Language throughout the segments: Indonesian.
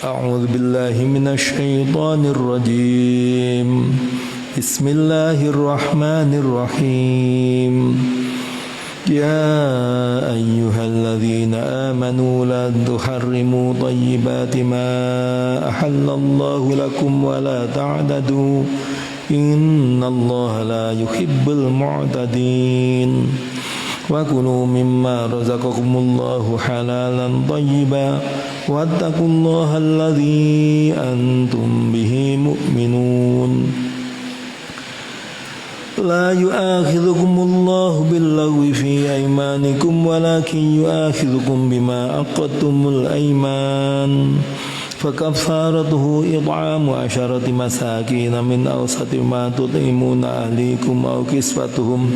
A'udzu billahi minasy syaithanir rajim. Bismillahirrahmanirrahim. Ya ayyuhalladzina amanu la tuharrimu thayyibati ma ahallallahu lakum wa la ta'tadu innallaha la yuhibbul mu'tadin. Wa kulu mimma razaqakumullahu halalan thayyiban wattaqullaha alladzi antum bihi mu'minun. La yu'akhidhukumullahu billaghwi fi aymanikum walakin yu'akhidhukum bima aqadtumul ayman. Fakaffaratuhu it'amu 'asharati masakin min awsati ma tut'imuna ahlikum aw kiswatuhum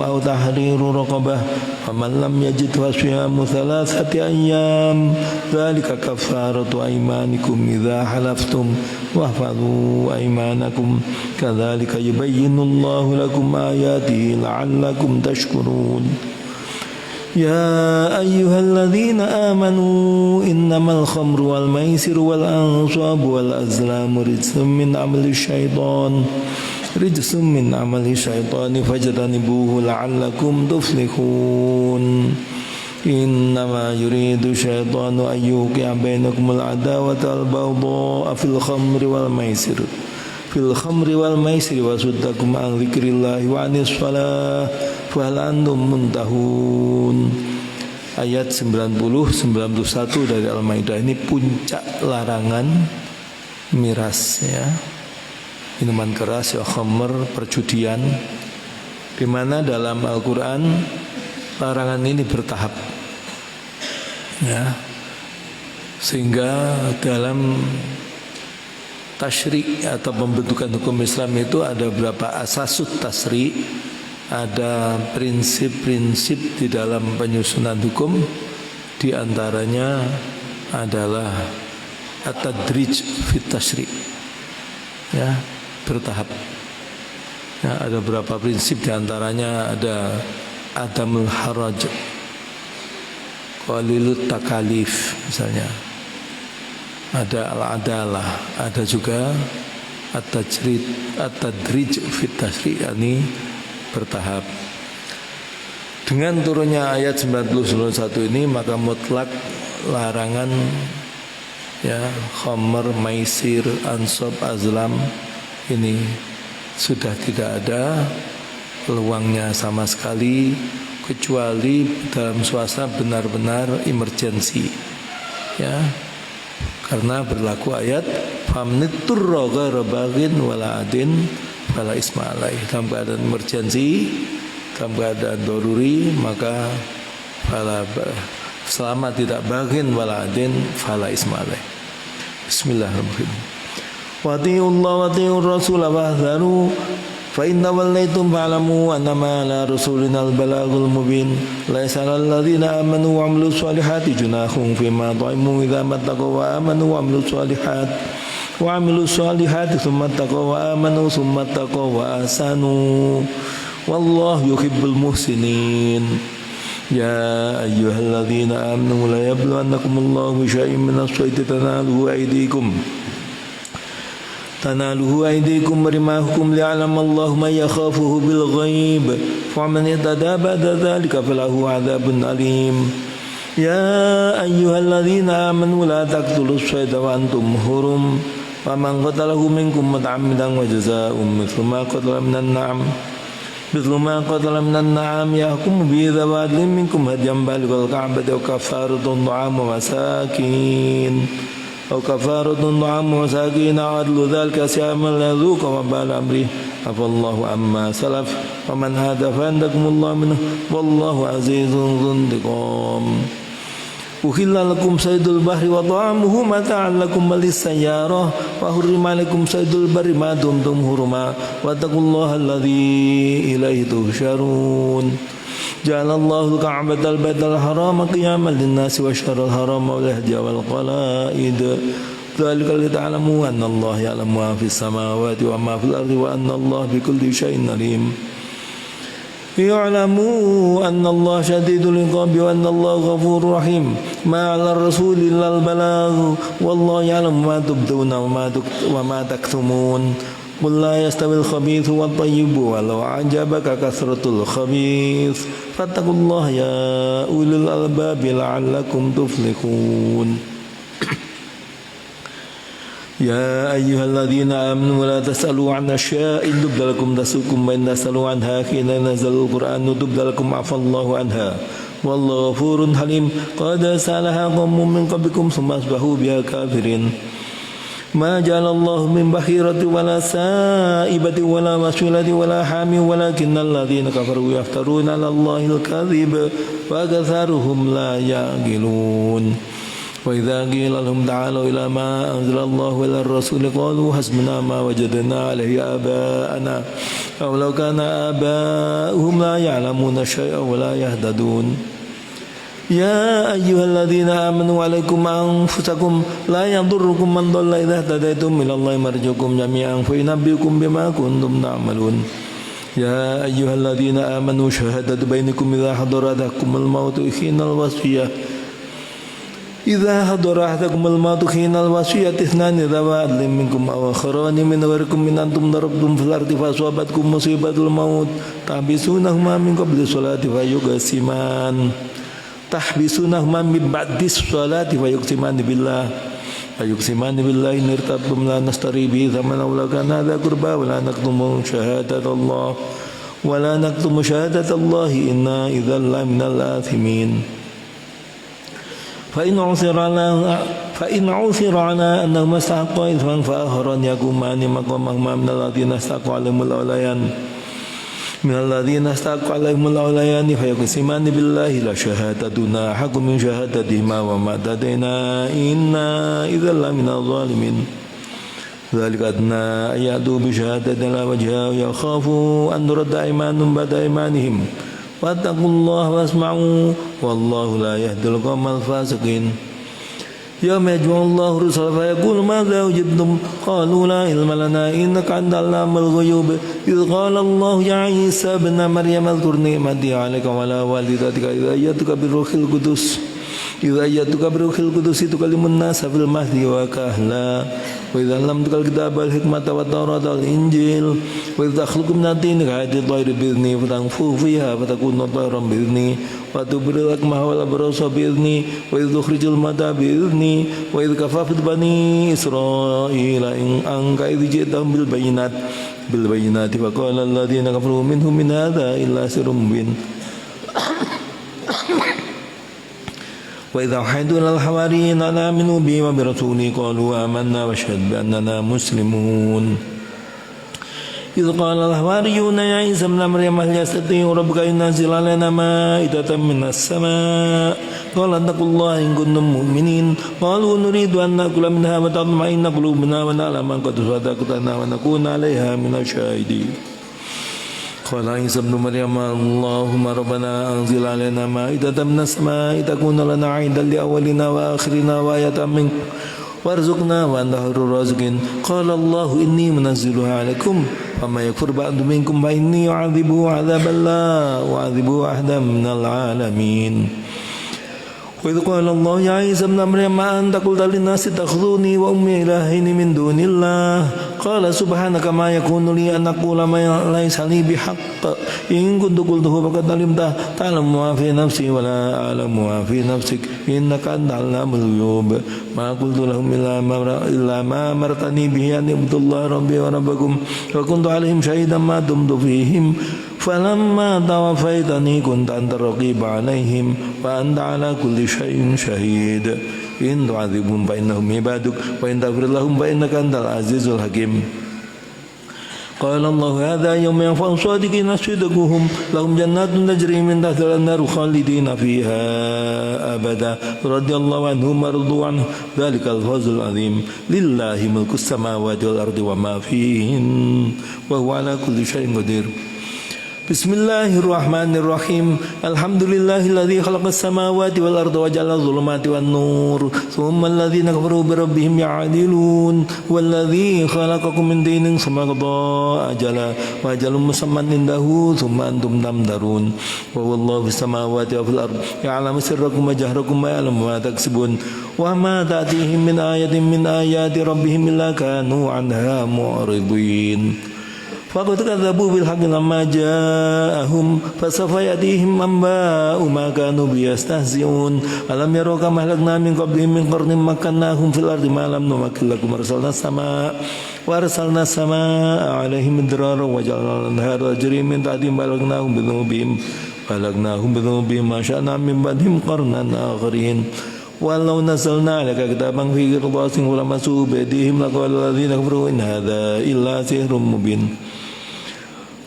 aw tahriru raqabah faman lam yajid fasyamu thalathati ayyam dzalika kaffaratu aymanikum idza halaftum wahfazu aymanakum kadzalika yubayyinullahu lakum ayatihi la'allakum tashkurun. Ya ayyuhalladzina amanu innamal khamru wal maisiru wal ansabu wal azlamu rijsum min amali syaitani fajtanibuhu la'allakum tuflihun. Innama yuridu syaitanu an yuqi'a bainakumul adawata wal baghdha'a fil khamri wal maisiri wa suddakum an dzikrillahi wa anis shalah fahal antum muntahun. Ayat 90-91 dari Al-Maidah ini puncak larangan miras, ya, minuman keras, ya, khamr, perjudian, di mana dalam Al-Quran larangan ini bertahap, ya, sehingga dalam tasyri' atau pembentukan hukum Islam itu ada beberapa asasut tasyri', ada prinsip-prinsip di dalam penyusunan hukum. Di antaranya adalah at-tadrij fit tasyri', ya, bertahap. Ya, ada beberapa prinsip, di antaranya ada adamul haraj, qalilut takalif misalnya, ada al-adalah, ada juga at-tadrij fit tasyri', yakni bertahap. Dengan turunnya ayat 90-91 ini, maka mutlak larangan, ya, khamr, maisir, ansab, azlam ini sudah tidak ada peluangnya sama sekali, kecuali dalam suasana benar-benar emergensi, ya, karena berlaku ayat famnitturra ghaira baghin wala adin fala isma alaih. Dalam keadaan emergensi, dalam keadaan daruri, maka selama tidak baghin wala adin fala isma alaih. Bismillahirrahmanirrahim. Wa atiiullaha wa atiiur rasul wahdharu fa inna wallaytum fa'lamu annama ala rasulina al-balagul mubin. Laisa 'alal ladzina amanu wa 'amilus solihati junahun fima ta'imu idza mattaqaw wa amanu wa 'amilus solihati tsumma taqaw wa amanu tsumma taqaw wa ahsanu wallahu yuhibbul muhsinin. Ya ayyuhalladzina amanu la yabluwannakumullahu bisyai'in minas saydi tanaluhu aydikum barimahukum li'alamallahu man yakhafuhu bil ghaib faman ihtada ba'da dzalika falahu 'adzabun alim. Ya ayyuhalladzina amanu la taqtulus sayda wa antum hurum faman qatalahu minkum muta'ammidan wa jazaa'un mithlu ma qatala minan na'am yahkumu bi dzawi 'adlin minkum hadyan balighal ka'bati aw kafaratun ta'amu masakin adlu dzalika siyaman la yadhuqa wa bala amri afallahu amma salaf wa man hada fa andakumullahu minhu wallahu azizun dzuntiqam. Uhilla lakum saydul bahri wa ta'amuhu mata'an lakum walis-sayyarah wa hurrima lakum saydul barri ma dumtum hurma wattaqullaha alladzi ilaihi tuhsyarun. Ja'alallahu al-ka'bata al-baytal harama qiyaman lin-nasi wa syahral harama wal hadiya wal qala'id. Dzalika lita'lamu anna Allah ya'lamu ma fis samawati wa ma fil ardi wa anna Allah bikulli syai'in alim. اعلموا أن الله شديد العقاب وأن الله غفور رحيم ما على الرسول إلا البلاغ والله يعلم ما تبدون وما تكتمون قل لا يستوي الخبيث والطيب ولو أعجبك كثرة الخبيث فاتقوا الله يا أولي الألباب لعلكم تفلحون يا أيها الذين آمنوا لا تسألوا عن أشياء إن تبد لكم تسؤكم وإن تسألوا عنها حين نزل القرآن تبد لكم عفى الله عنها والله غفور حليم قد سألها قوم من قبلكم ثم أصبحوا بها كافرين ما جعل الله من بحيرة ولا سائبة ولا وسيلة ولا حام ولكن الذين كفروا يفترون على الله الكذب وأكثرهم لا يعقلون وإذا قيل لهم تعالوا إلى ما أنزل الله وإلى الرسول قالوا حسبنا ما وجدنا عليه آباءنا أو لو كان آباؤهم لا يعلمون شيئا ولا يهتدون يا أيها الذين آمنوا عليكم أنفسكم لا يضركم من ضل إذا اهتديتم إلى الله مرجعكم جميعا فينبئكم بما كنتم تعملون يا أيها الذين آمنوا شهادة بينكم إذا حضر أحدكم الموت حين الوصية إذا حضر أحدكم الموت حين الوصية اثنان ذوى عدل منكم أو آخران من غيركم من أنتم ضربتم في الأرض فأصابتكم مصيبة الموت تحبسونهما من قبل الصلاة تحبسونهما من بعد الصلاة فيقسمان بالله إن ارتبتم لا نشتري به ثمنا ولو كان هذا قربى ولا نكتم شهادة الله إنا إذا لمن الآثمين فإن عثر على أنهما استحقا إثما فآخران يقومان مقامهما من الذين استحقوا عليهم الأوليان فيقسمان بالله لشهادتنا أحق من شهادتهما وما اعتدينا إنا إذا لمن الظالمين ذلك أدنى أن يأتوا بشهادة لا وجهها ويخافوا أن ترد أيمان بعد أيمانهم واتقوا الله واسمعوا والله لا يهدي القوم الفاسقين يوم يجمع الله الرسل فيقول ماذا أجبتم قالوا لا علم لنا إنك أنت علام الغيوب إذ قال الله يا عيسى ابن مريم اذكر نعمتي عليك وعلى والدتك إذ أيدتك بروح القدس تكلم الناس في المهد وكهلا وإذا علمتك الكتاب والحكمة والتوراة والإنجيل وإذ تخلق من الطين كهيئة الطير بإذني فتنفخ فيها فتكون طيرا بإذني وتبرئ الأكمه والأبرص بإذني وإذ تخرج الموتى بإذني وإذ كففت بني إسرائيل عنك إذ جئتهم بالبينات فقال الذين كفروا منهم من هذا إلا سحر مبين وإذا أوحيت إلى الحواريين أن آمنوا بي وبرسولي قالوا آمنا واشهد بأننا مسلمون إذ قال الحواريون يا عيسى ابن مريم هل يستطيع ربك أن ينزل علينا مائدة من السماء قال اتقوا الله إن كنتم مؤمنين قالوا نريد أن نأكل منها وتطمئن قلوبنا ونعلم أن قد صدقتنا ونكون عليها من الشاهدين قال عيسى ابن مريم اللهم ربنا أنزل علينا مائدة من السماء تكون لنا عيدا لأولنا وآخرنا وآية منك وارزقنا وأنت خير الرازقين قال الله إني منزلها عليكم فما يكفر بعد منكم فإني أعذبه عذابا لا أعذبه أحدا من العالمين وإذ قال الله يا عيسى ابن مريم أنت قلت للناس اتخذوني وأمي إلهين من دون الله قال سبحانك ما يكون لي أن أقول ما ليس لي بحق إن كنت قلته فقد علمته تعلم ما في نفسي ولا أعلم ما في نفسك إنك أنت علام الغيوب ما قلت لهم إلا ما أمرتني به أن اعبدوا الله ربي وربكم وكنت عليهم شهيدا ما دمت فيهم فلما توفيتني كنت أنت الرقيب عليهم وأنت على كل شيء شهيد إن تعذبهم فإنهم عبادك وإن تغفر لهم فإنك أنت العزيز الحكيم قال الله هذا يوم ينفع الصادقين صدقهم لهم جنات تجري من تحتها الأنهار خالدين فيها أبدا رضي الله عنهم ورضوا عنه ذلك الفوز العظيم لله ملك السماوات والأرض وما فيهن وهو على كل شيء قدير Bismillahirrahmanirrahim. Alhamdulillahilladzi khalaqas samawati wal arda wa ja'ala adh-dhulumati wan nur. Tsumma alladzina kafaru bi rabbihim ya'dilun. Walladzi khalaqakum min dinin tsumma qada ajala wa ajalun musamman indahu tsumma antum tamdarun. Wa wallahu fis samawati wa fil ardi ya'lamu sirrakum wa jahrakum wa ya'lamu ma taksibun. Wa ma ta'tihim min ayatin min ayati rabbihim illa kanu 'anha mu'ridin. Faqad kadzabu bil haqqi lamma ja'ahum fasawfa ya'tihim anba'u ma kanu biyastahzi'un. Alam yaru kama ahlakna min qablihim min qarnin makkannahum fil ardi ma lam numakkil lakum arsalna as-samaa'a 'alaihim midrara wa ja'alna al-anhara tajri min tahtihim balaghnahum bidhunubihim ma sya'na min ba'dihim qarnan akharin. Walau nazzalna 'alaika kitaban fi qirtasin wa lamassuhu bi aydihim laqala alladziina kafaru in hadza illa sihrun mubin.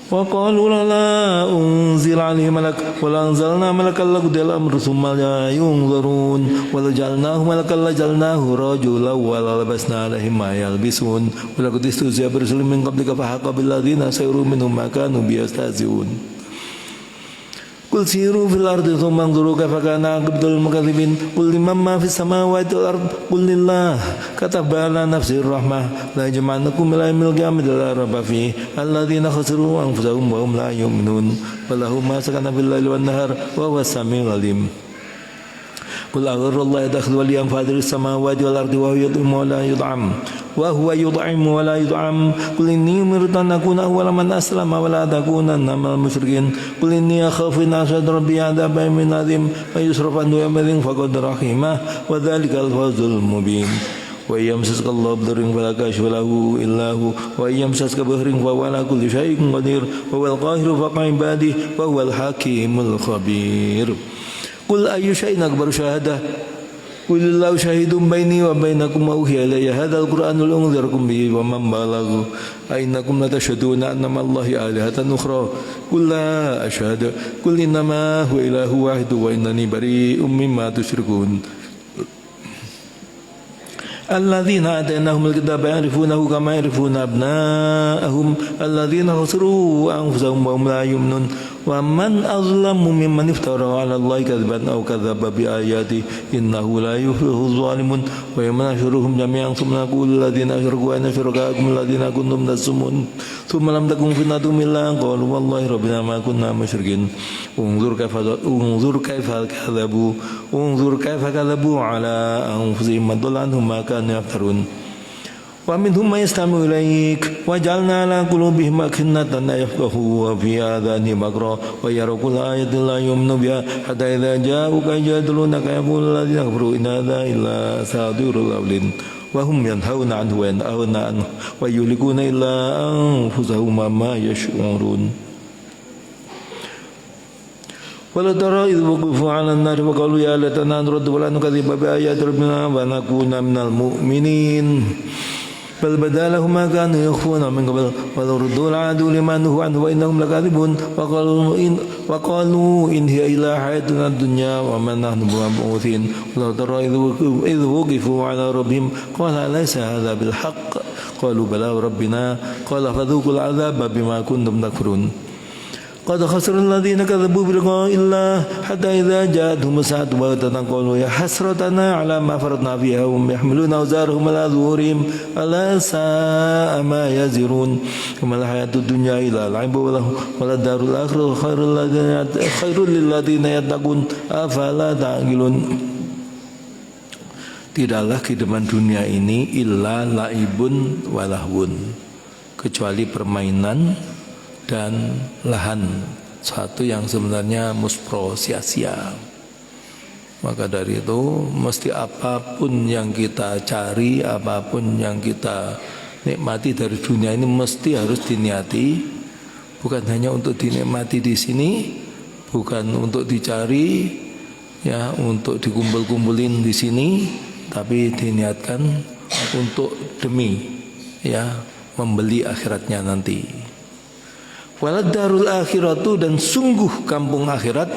Wa qalu la unzila 'alaihi malak wa la anzalna malakan laqudil amru tsumma la yunzarun wa la ja'alnahu malakan la ja'alnahu rajulan wa la labasna 'alaihim ma yalbisun wa laqad istahzi'a bi rusulin min qablika fa haqa bil ladzina sayru minhum ma kanu biyastahzi'un. Qul siru fil ardi tsumma anzuru kaifa kana 'aqibatul mukadzibin. Qul liman ma fis samawati wal ardi qul lillah kataba ala nafsir rahmah la jama'nakum ila yaumil qiyamati la raiba fihi alladzina khasiru anfusahum wa hum la yu'minun wa lahum ma sakana bil laili wan nahar wa huwas samiul alim. Qul agharrallahi yattakhidhu waliyan fadiris samawati wal ardi wa huwa yud'imu wa la yud'am Qul inni umirtu an akuna awwala man aslama wa la takunanna minal musyrikin. Qul inni akhafu in asaytu rabbi 'adaba yawmin 'adzim fa yusraf anhu yawma'idhin faqad rahimah wa dhalikal fawzul mubin. Wa yamsaska Allahu bidurrin fala kashifa lahu illa hu wa yamsaska bihrin fa huwa ala kulli syai'in qadir wa huwal qahiru fawqa 'ibadihi wa huwal hakimul khabir. Qul ayyu syai'in akbaru syahadah Qulillahu syahidun baini wa bainakum wa uhiya ilayya hadzal qur'anul unzirakum bihi wa man balagha ainakum la tashhaduna anna ma'allahi alihatan ukhra qul la ashhadu qul innama huwa ilahu wahid wa innani bari'um mimma tusyrikun. Alladzina atainahumul kitaba ya'rifunahu kama ya'rifuna abna'ahum alladzina khasiru anfusahum wa hum la yu'minun. Wa man azlamu mimman iftara 'ala Allahi kadhiban aw kadzdzaba bi ayati innahu la yuflihuz zalimun. Wa yawma nahsyuruhum jami'an thumma naqulu lilladzina asyraku ayna syuraka'ukum alladzina kuntum tasumun thumma lam takun fitnatuhum illa an qalu wallahi rabbina ma kunna musyrikin. Unzur kaifa kadzabu 'ala anfusihim madalla anhum ma kanu yaftarun. Wa minhum may yastami'u ilaik wa ja'alna 'ala qulubihim akinnatan an yafqahu wa fi adhanihim waqra wa yaraw kulla ayatin la yu'minu biha hatta idza ja'uka yajadilunaka yaqulu alladziina kafaru in hadza illa asatirul awwalin wa hum yanhauna 'anhu wa yanhauna 'anhu wa yuhlikuna illa anfusahum wa ma yash'urun. Wala tara idh waqifu 'ala an-nar wa qalu ya laitana nuraddu wa la nukadziba bi ayati rabbina wa nakuna minal mu'minin. Bal badalahum ma kanu yakhfuna min qabl wa law ruddu la'adu liman nuhu anhu wa innahum lakadzibun wa qalu in hiya illa hayatuna ad-dunya wa ma nahnu bimab'uthin. Wala tara idh waqifu 'ala rabbihim qala alaysa hadha bil haqq qalu bala rabbina qala fadhuqul 'adzaba bima kuntum takfurun. Qad khasira alladziina kadzabu bi liqaa'i Allah hatta idza ja'atuhum as-saa'atu baghtatan qalu ya hasratana 'ala ma faratna fiha wa hum yahmiluna awzarahum 'ala dhuhurihim ala saa'a ma yazirun. Wa mal hayatud dunya illa la'ibun wa lad darul akhiratu khairul lil ladzina yattaqun afala ta'qilun. Tidaklah kehidupan dunia ini illa la'ibun wa lahwun, kecuali permainan dan lahan, satu yang sebenarnya muspro, sia-sia. Maka dari itu mesti apapun yang kita cari, apapun yang kita nikmati dari dunia ini mesti harus diniati, bukan hanya untuk dinikmati di sini, bukan untuk dicari, ya untuk dikumpul-kumpulin di sini, tapi diniatkan untuk demi ya membeli akhiratnya nanti. Walad darul akhiratu, dan sungguh kampung akhirat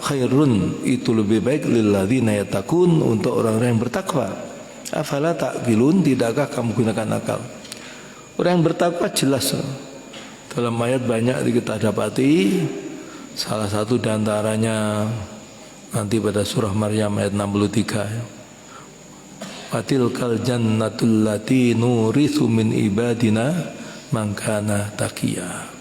khairun, itu lebih baik lilladzina yattaqun, untuk orang-orang yang bertakwa. Afala ta'qilun, tidakkah kamu gunakan akal? Orang yang bertakwa jelas Dalam ayat banyak kita dapati. Salah satu diantaranya nanti pada surah Maryam ayat 63 ya. Fatilkal jannatul lati nurithu min ibadina man kana taqiya.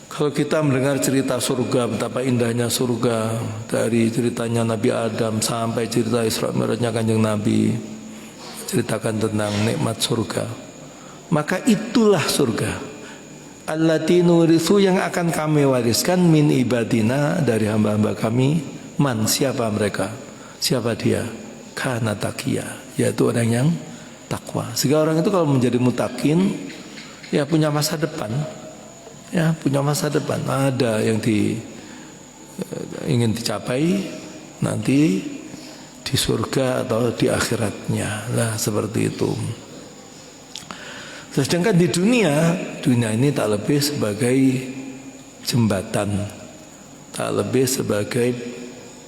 Kalau kita mendengar cerita surga, betapa indahnya surga, dari ceritanya Nabi Adam sampai cerita Isra Mi'rajnya Kanjeng Nabi, ceritakan tentang nikmat surga, maka itulah surga. Allati nurithu, yang akan kami wariskan, min ibadina, dari hamba-hamba kami, man, siapa mereka, siapa dia, kana taqiya, yaitu orang yang takwa. Sehingga orang itu kalau menjadi mutakin, ya punya masa depan. Ya, punya masa depan. Ada yang ingin dicapai nanti di surga atau di akhiratnya. Nah, seperti itu. Sedangkan di dunia ini tak lebih sebagai jembatan, tak lebih sebagai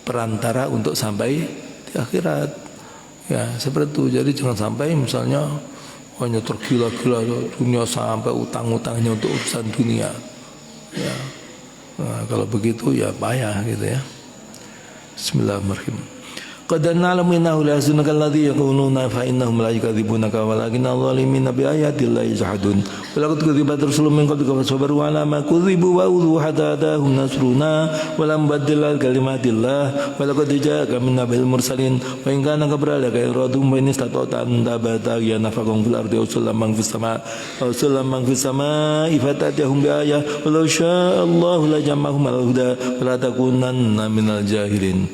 perantara untuk sampai di akhirat. Ya, seperti itu. Jadi jangan sampai misalnya hanya tergila-gila dunia sampai utang-utangnya untuk urusan dunia. Ya. Nah, kalau begitu ya payah gitu ya. Bismillahirrahmanirrahim. Qad na'lamu innahu la yahzunka alladhi yaquluna fa innahum la yukadzibunaka walakinna adh-dhalimina bi ayati llahi yajhadun. Wa laqad kudzibat rusulun min qablika fasabaru 'ala ma kudzibu wa udhu hatta atahum nasruna wa lam baddala kalimatillah wa laqad ja'aka min nabiyil mursalin wa in kana qabla laka iradum wa in istata'ta an tabata ya nafaqum fil ardi usullam fis sama usullam fis sama ifatatahum bi ayah wa law syaa Allah la jama'ahum al-huda wa la takunanna minal jahilin.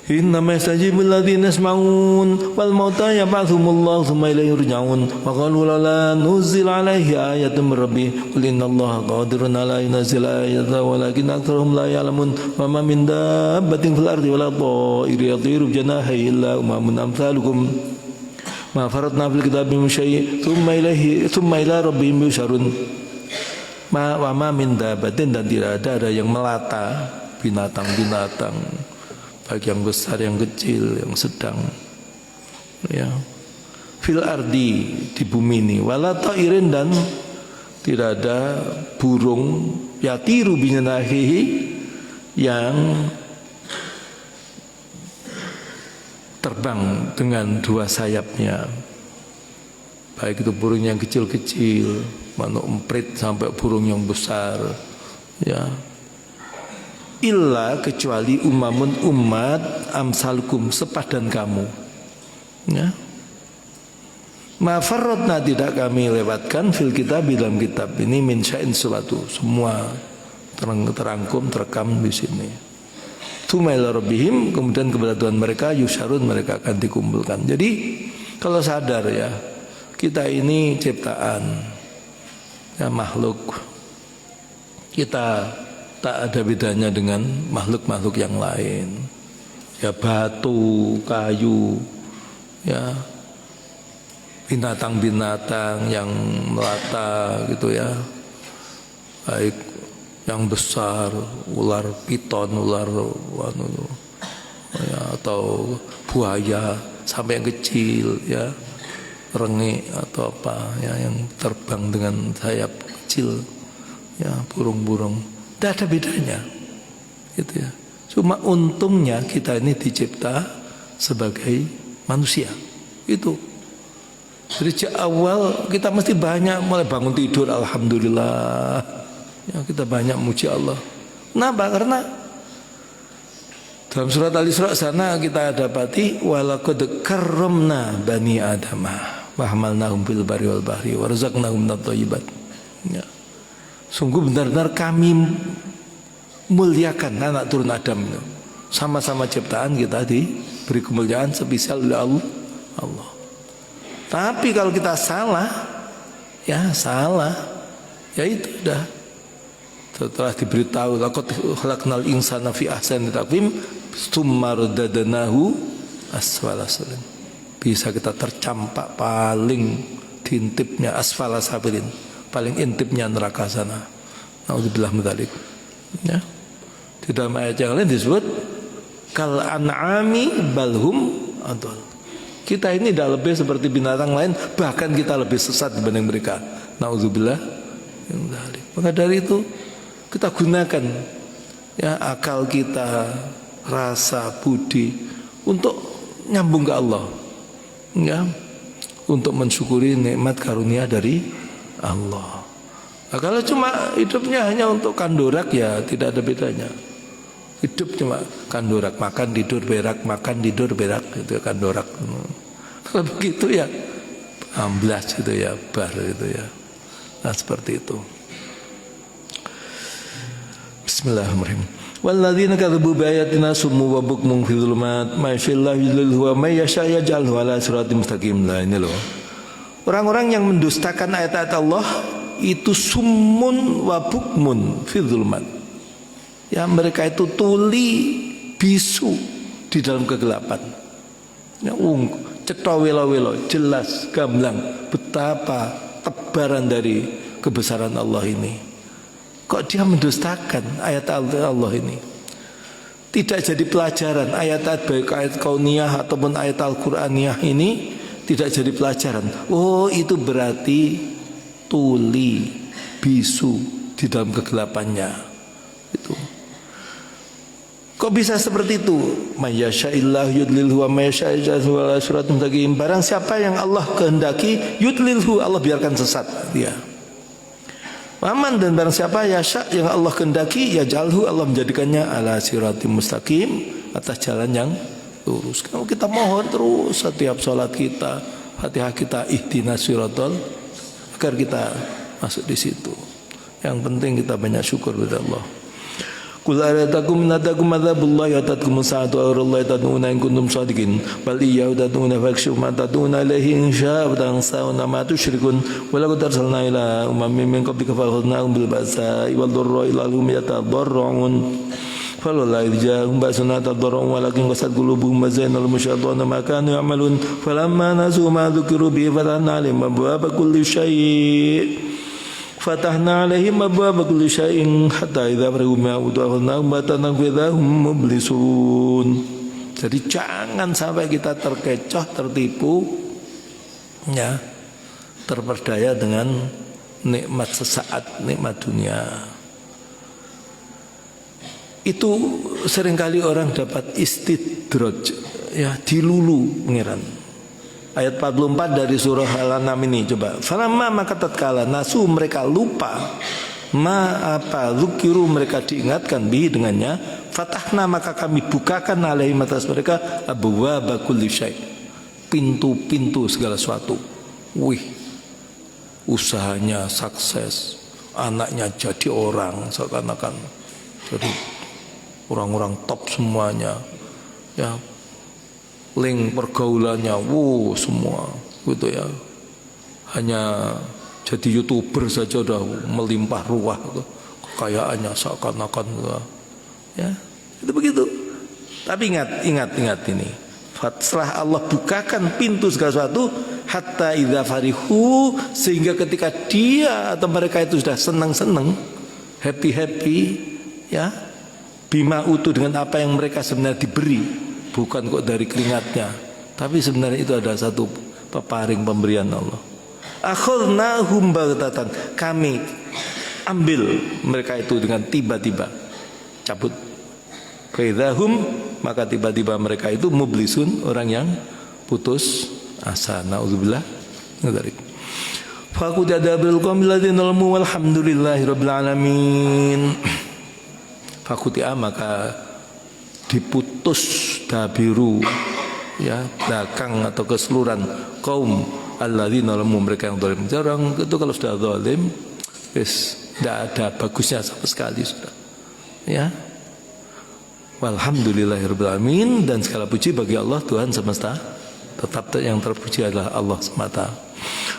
Innama yastajibul ladzina yasma'un wal mauta yab'athumullahu tsumma ilayhi yurja'un wa qalu la nuzila 'alaihi ayatun min rabbih qul innallaha qadirun 'ala yunzila ayatan walakin aktsarahum la ya'lamun wa ma min dabbatin fil ardi wala ta'irin yatiru bi janahihi illa umamun amsalukum ma faratna fil kitabi min syai' tsumma ila rabbihim yusyarun. Wa ma min dabbatin, dan tidak ada yang melata, binatang-binatang, baik yang besar, yang kecil, yang sedang, ya, fil ardi, di bumi ini, wala ta'irin, dan tidak ada burung yatiru binyanahihi, yang terbang dengan dua sayapnya, baik itu burung yang kecil-kecil, manuk emprit sampai burung yang besar, ya. Illa, kecuali umamun, umat amsalkum, sepadan kamu, ya. Ma farratna, tidak kami lewatkan, fil kitab, dalam kitab ini, min syai'in, suatu, semua terangkum, terekam di sini. Tsumma ila rabbihim, kemudian kepada Tuhan mereka, yusyarun, mereka akan dikumpulkan. Jadi kalau sadar ya, kita ini ciptaan, ya, makhluk, kita tak ada bedanya dengan makhluk-makhluk yang lain. Ya, batu, kayu, ya, binatang-binatang yang melata gitu ya, baik yang besar, ular piton, ular ya, atau buaya, sampai yang kecil ya, rengik atau apa ya, yang terbang dengan sayap kecil, ya, burung-burung. Tidak ada bedanya, gitu ya. Cuma untungnya kita ini dicipta sebagai manusia, itu. Dari sejak awal kita mesti banyak, mulai bangun tidur, alhamdulillah, ya, kita banyak muji Allah. Kenapa? Karena dalam surat Al-Isra sana kita dapati walaqad karramna bani adamah wa hamalnahum fil barri wal bahri wa razaqnahum minat thayyibat. Ya. Sungguh benar-benar kami muliakan anak turun Adam itu. Sama-sama ciptaan kita diberi kemuliaan spesial oleh Allah. Tapi kalau kita salah, ya salah, ya itu dah. Setelah diberitahu laqad khalaqnal insana fi ahsani taqwim tsumma radadnahu asfala safilin. Bisa kita tercampak paling diintipnya asfala safilin, paling intipnya neraka sana. Nauzubillah min dzalik. Ya. Di dalam ayat yang lain disebut kal an'ami balhum adall. Kita ini tidak lebih seperti binatang lain, bahkan kita lebih sesat dibanding mereka. Nauzubillah Maka dari itu kita gunakan ya akal kita, rasa, budi untuk nyambung ke Allah, ya, untuk mensyukuri nikmat karunia dari Allah. Nah, kalau cuma hidupnya hanya untuk kandorak ya tidak ada bedanya. Hidup cuma kandorak, makan tidur berak, makan tidur berak, itu ya kandorak. Kalau begitu ya amblas gitu ya, bar gitu ya. Nah seperti itu. Bismillahirrahmanirrahim. Walladzina kadzabu bi ayatina summu wa bukmun fi dhulumat may yasha'illahu yudlilhu wa may yasha' yaj'alhu ala siratim mustaqim. Nah ini loh. Orang-orang yang mendustakan ayat-ayat Allah itu summun wa bukmun fi dhulumat. Ya mereka itu tuli, bisu di dalam kegelapan. Ya cetha welo-welo, jelas gamblang betapa tebaran dari kebesaran Allah ini. Kok dia mendustakan ayat Allah ini? Tidak jadi pelajaran ayat-ayat baik ayat kauniyah ataupun ayat Al-Qur'aniyah ini tidak jadi pelajaran. Oh itu berarti tuli, bisu di dalam kegelapannya. Itu. Kok bisa seperti itu? May yasha'illahu yudlilhu wa may yasha' yaj'alhu ala siratin mustaqim. Barang siapa yang Allah kehendaki yudlilhu, Allah biarkan sesat dia. Waman dan barang siapa yasha' yang Allah kehendaki yaj'alhu, Allah menjadikannya ala siratim mustaqim, atas jalan yang lurus. Kalau kita mohon terus setiap salat kita, Fatihah kita ihdinas siratal, agar kita masuk di situ. Yang penting kita banyak syukur kepada Allah. Qul aratakum natakum adzabullahi atakum sa'atu aurallahi tad'una in kuntum shadiqin bal iyyahu tad'una fakshu ma tad'una ilaihi in sya'a tansawna ma tusyrikun wa laqad arsalna ila ummin min qablika fa'akhadnahum bil ba'sa'i wad dharra'i la'allahum yatadarra'un falawla idh ja'ahum ba'suna tadarra'u walakin qasat qulubuhum wa zayyana lahum asy-syaitanu ma kanu ya'malun falamma nasu ma dhukiru bihi fatahna 'alaihim abwaaba kulli syai' Fatahna alaihim abwaaba kulli syai'in hatta idza farihu bima utu akhadnahum batatan fa idza hum mublisun. Jadi jangan sampai kita terkecoh, tertipu, ya, terperdaya dengan nikmat sesaat, nikmat dunia. Itu seringkali orang dapat istidraj, ya, dilulu pengiran. Ayat 44 dari surah Al-An'am ini coba. Falamma maka tatkala nasu mereka lupa ma apa zukiru mereka diingatkan bi dengannya, fatahna maka kami bukakan alaihim atas mereka abwaaba kulli syai', pintu-pintu segala sesuatu. Wih, usahanya sukses, anaknya jadi orang seakan-akan jadi orang-orang top semuanya, ya. Link pergaulannya, semua gitu ya. Hanya jadi YouTuber saja udah melimpah ruah kekayaannya seakan-akan, ya itu begitu. Tapi ingat ini. Setelah Allah bukakan pintu segala sesuatu, hatta idza farihu, sehingga ketika dia atau mereka itu sudah senang-senang, happy, ya, bima utu dengan apa yang mereka sebenarnya diberi. Bukan kok dari keringatnya, tapi sebenarnya itu ada satu peparing pemberian Allah. Akhadnahum baghtatan, kami ambil mereka itu dengan tiba-tiba, cabut. Faidahum, maka tiba-tiba mereka itu mublisun, orang yang putus asa. Nauzubillah dari. Faqud adabil qaumil ladzina zalamu walhamdulillahirabbil alamin. Faqutia maka diputus dabiru, ya, belakang atau keseluruhan kaum alladzina zalamu, mereka yang zalim. Orang itu kalau sudah zalim tidak ada bagusnya sama sekali sudah, ya. Walhamdulillahirabbil alamin, dan segala puji bagi Allah Tuhan semesta, tetap yang terpuji adalah Allah semata.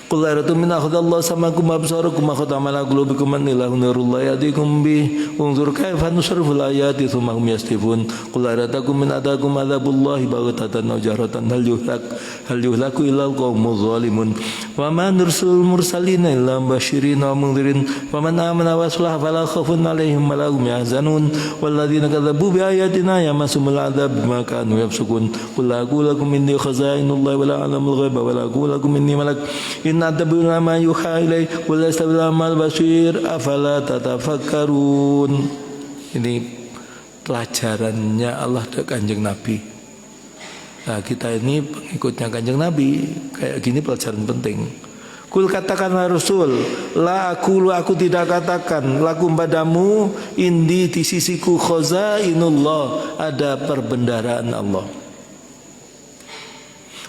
Qul aratu min akhadallahu samakum absarakum wa khatama ala qulubikum an ilahu nurullahi yahdikum bi unzur kaifa nusriful ayati thumma hum yastifun. Qul aratakum min adakum adzabullahi baghtatan aw jahratan hal yuhlaku illa alqaumuz zalimun wa ma nursilul mursalina illa mubasysyirin wa mundzirin wa man amana wa aslaha fala khaufun alaihim wa la hum yahzanun wal ladzina kadzabu bi ayatina yamasumul adzab bima kanu yafsukun. Qul aqulu lakum inni khazainullahi wa la a'lamul ghaiba wa la aqulu lakum inni malak inna tabi'una ma yuha ilai wa la yastawi al basir afala tatafakkarun. Ini pelajarannya Allah dari Kanjeng Nabi. Nah, kita ini pengikutnya Kanjeng Nabi, kayak gini pelajaran penting. Kul katakanlah Rasul, la aku tidak katakan lakum padamu indi di sisiku khazainullah, ada perbendaharaan Allah.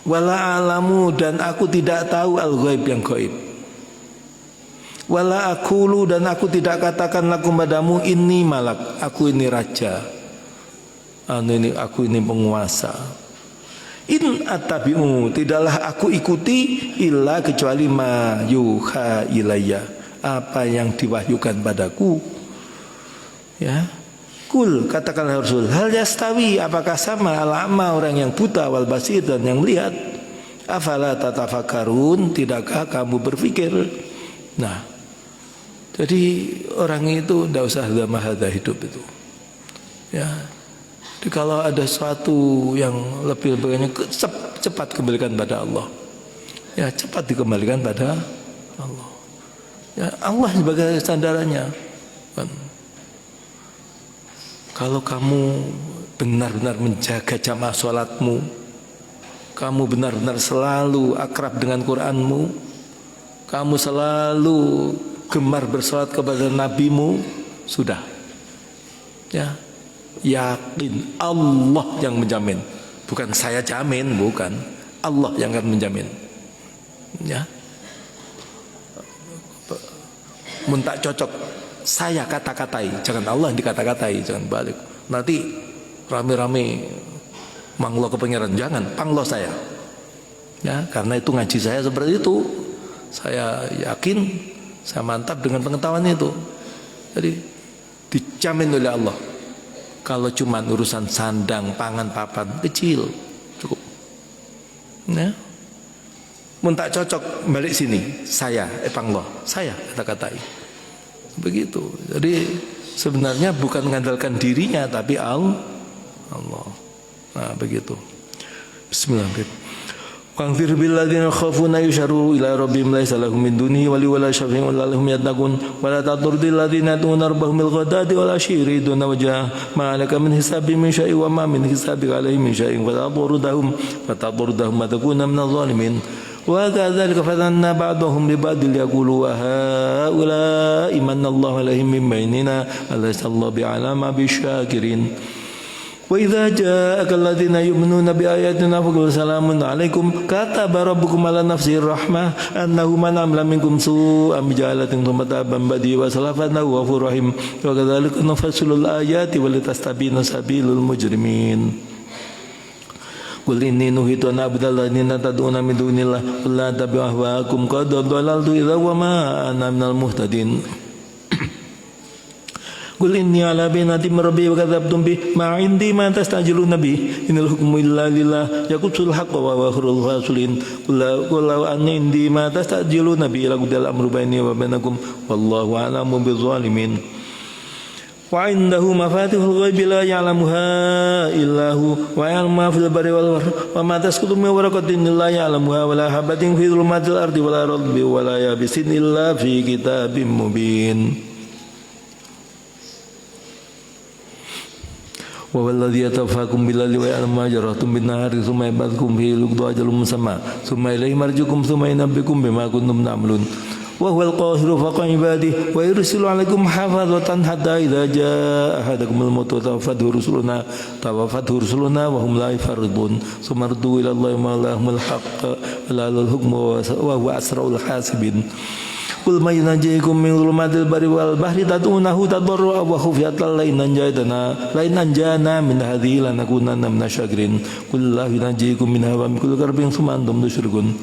Wala alamu, dan aku tidak tahu al-ghaib yang gaib. Wala akulu, dan aku tidak katakan lakum padamu ini malak, aku ini raja. Aku ini penguasa. In attabi'u, tidaklah aku ikuti illa kecuali ma yuha ilayya, apa yang diwahyukan padaku. Ya. Kul katakanlah Rasul, hal yastawi, apakah sama al-a'ma, orang yang buta, wal basir, dan yang melihat. Afala tatafakkarun, tidakkah kamu berpikir? Nah, jadi orang itu tidak usah hadza hidup itu. Ya. Jadi kalau ada sesuatu yang lebih bagainya, cepat kembalikan pada Allah. Ya, cepat dikembalikan pada Allah. Ya, Allah sebagai sandarannya. Kalau kamu benar-benar menjaga jamaah sholatmu, kamu benar-benar selalu akrab dengan Quranmu, kamu selalu gemar bersolat kepada nabimu, sudah. Ya. Yakin Allah yang menjamin, bukan saya jamin, bukan, Allah yang akan menjamin. Ya, muntak cocok saya kata-katai, jangan Allah dikata-katai, jangan balik. Nanti rame-rame manglo ke pangeran, jangan panglo saya. Ya, karena itu ngaji saya seperti itu. Saya yakin, saya mantap dengan pengetahuan itu. Jadi dijamin oleh Allah. Kalau cuma urusan sandang, pangan, papan, kecil, cukup. Ya. Mun tak cocok balik sini, saya panglo, saya kata-katai. Begitu. Jadi sebenarnya bukan mengandalkan dirinya, tapi Allah. Nah, begitu. Bismillahirrahmanirrahim. Wa'anzir bil ladzina yakhafuna yusharu ila rabbihim laysa lahum min dunihi wala syafi'un lahum yattaqun wala tatrudil ladzina yad'una rabbahum bil ghadati wala yuriduna wajha ma 'alaka min hisabihim min syai'in wa ma min hisabika 'alaihim min syai'in fatadurudahum ma takuna minadh dhalimin wa kadzalika fatanna ba'dahum li ba'd yaqulu wa haula imanna Allahu 'alaihim min bainina alaysa Allahu bi'alama bisyakirin. Wa idza ja'aka alladziina yu'minuuna bi ayatina faqul salaamun 'alaikum kataba rabbukum 'ala nafsihi rahmah annahu man 'amila minkum su'an bi jahalatin thumma taaba min ba'dihi wa aslaha fa innahu ghafurur rahim wa kadzalika nufassilul ayati wa litastabina sabilul mujrimin. Qul inni nuhitu an a'buda alladziina tad'una min dunillah qul la tabi'u ahwa'akum qad dhalaltu idza wa ma ana minal muhtadin. Qul inni ala bayyinatin min rabbi wa kadzabtum bi ma 'indi ma tastajiluna bi innal hukmu illa lillah yaqsul haqqo wa huwa khairul fasilin qul law anna indi ma tastajiluna bi laqudil amru baini wa bainakum wallahu a'lamu bizzalimin. Wa 'indahu mafatihul ghaibi la ya'lamuha illa hu wa ya'lamu ma fil barri wal bahri wa ma tasqutu min waraqatin illa ya'lamuha wa la habatin fi dhulumatil ardi wa la ratbin wa la yabisin illa fi kitabim mubin. Wa walladhi yatawaffakum billaili wa ya'lamu ma jarahtum bin nahari thumma yab'athukum fihi liqda ajalin musamma thumma ilayhi marji'ukum thumma yunabbi'ukum bima kuntum ta'malun wa huwal qahiru fawqa ibadihi wa yursilu 'alaikum hafazatan hatta idza jaa'a ahadakumul mautu tawaffatuhu rusuluna wa hum la yafarridun thumma ruddu ila Allahi mawlahumul haqq wa lahul hukmu wa huwa asra'ul hasibin. Qul may yunajjikum min dhulumatil barri wal bahri tad'unahu tadarruan wa khufyatan la in anjana min hadhihi lanakunanna minasyakirin. Qul la yunajjikum minha wa min kulli karbin thumma antum tusyrikun.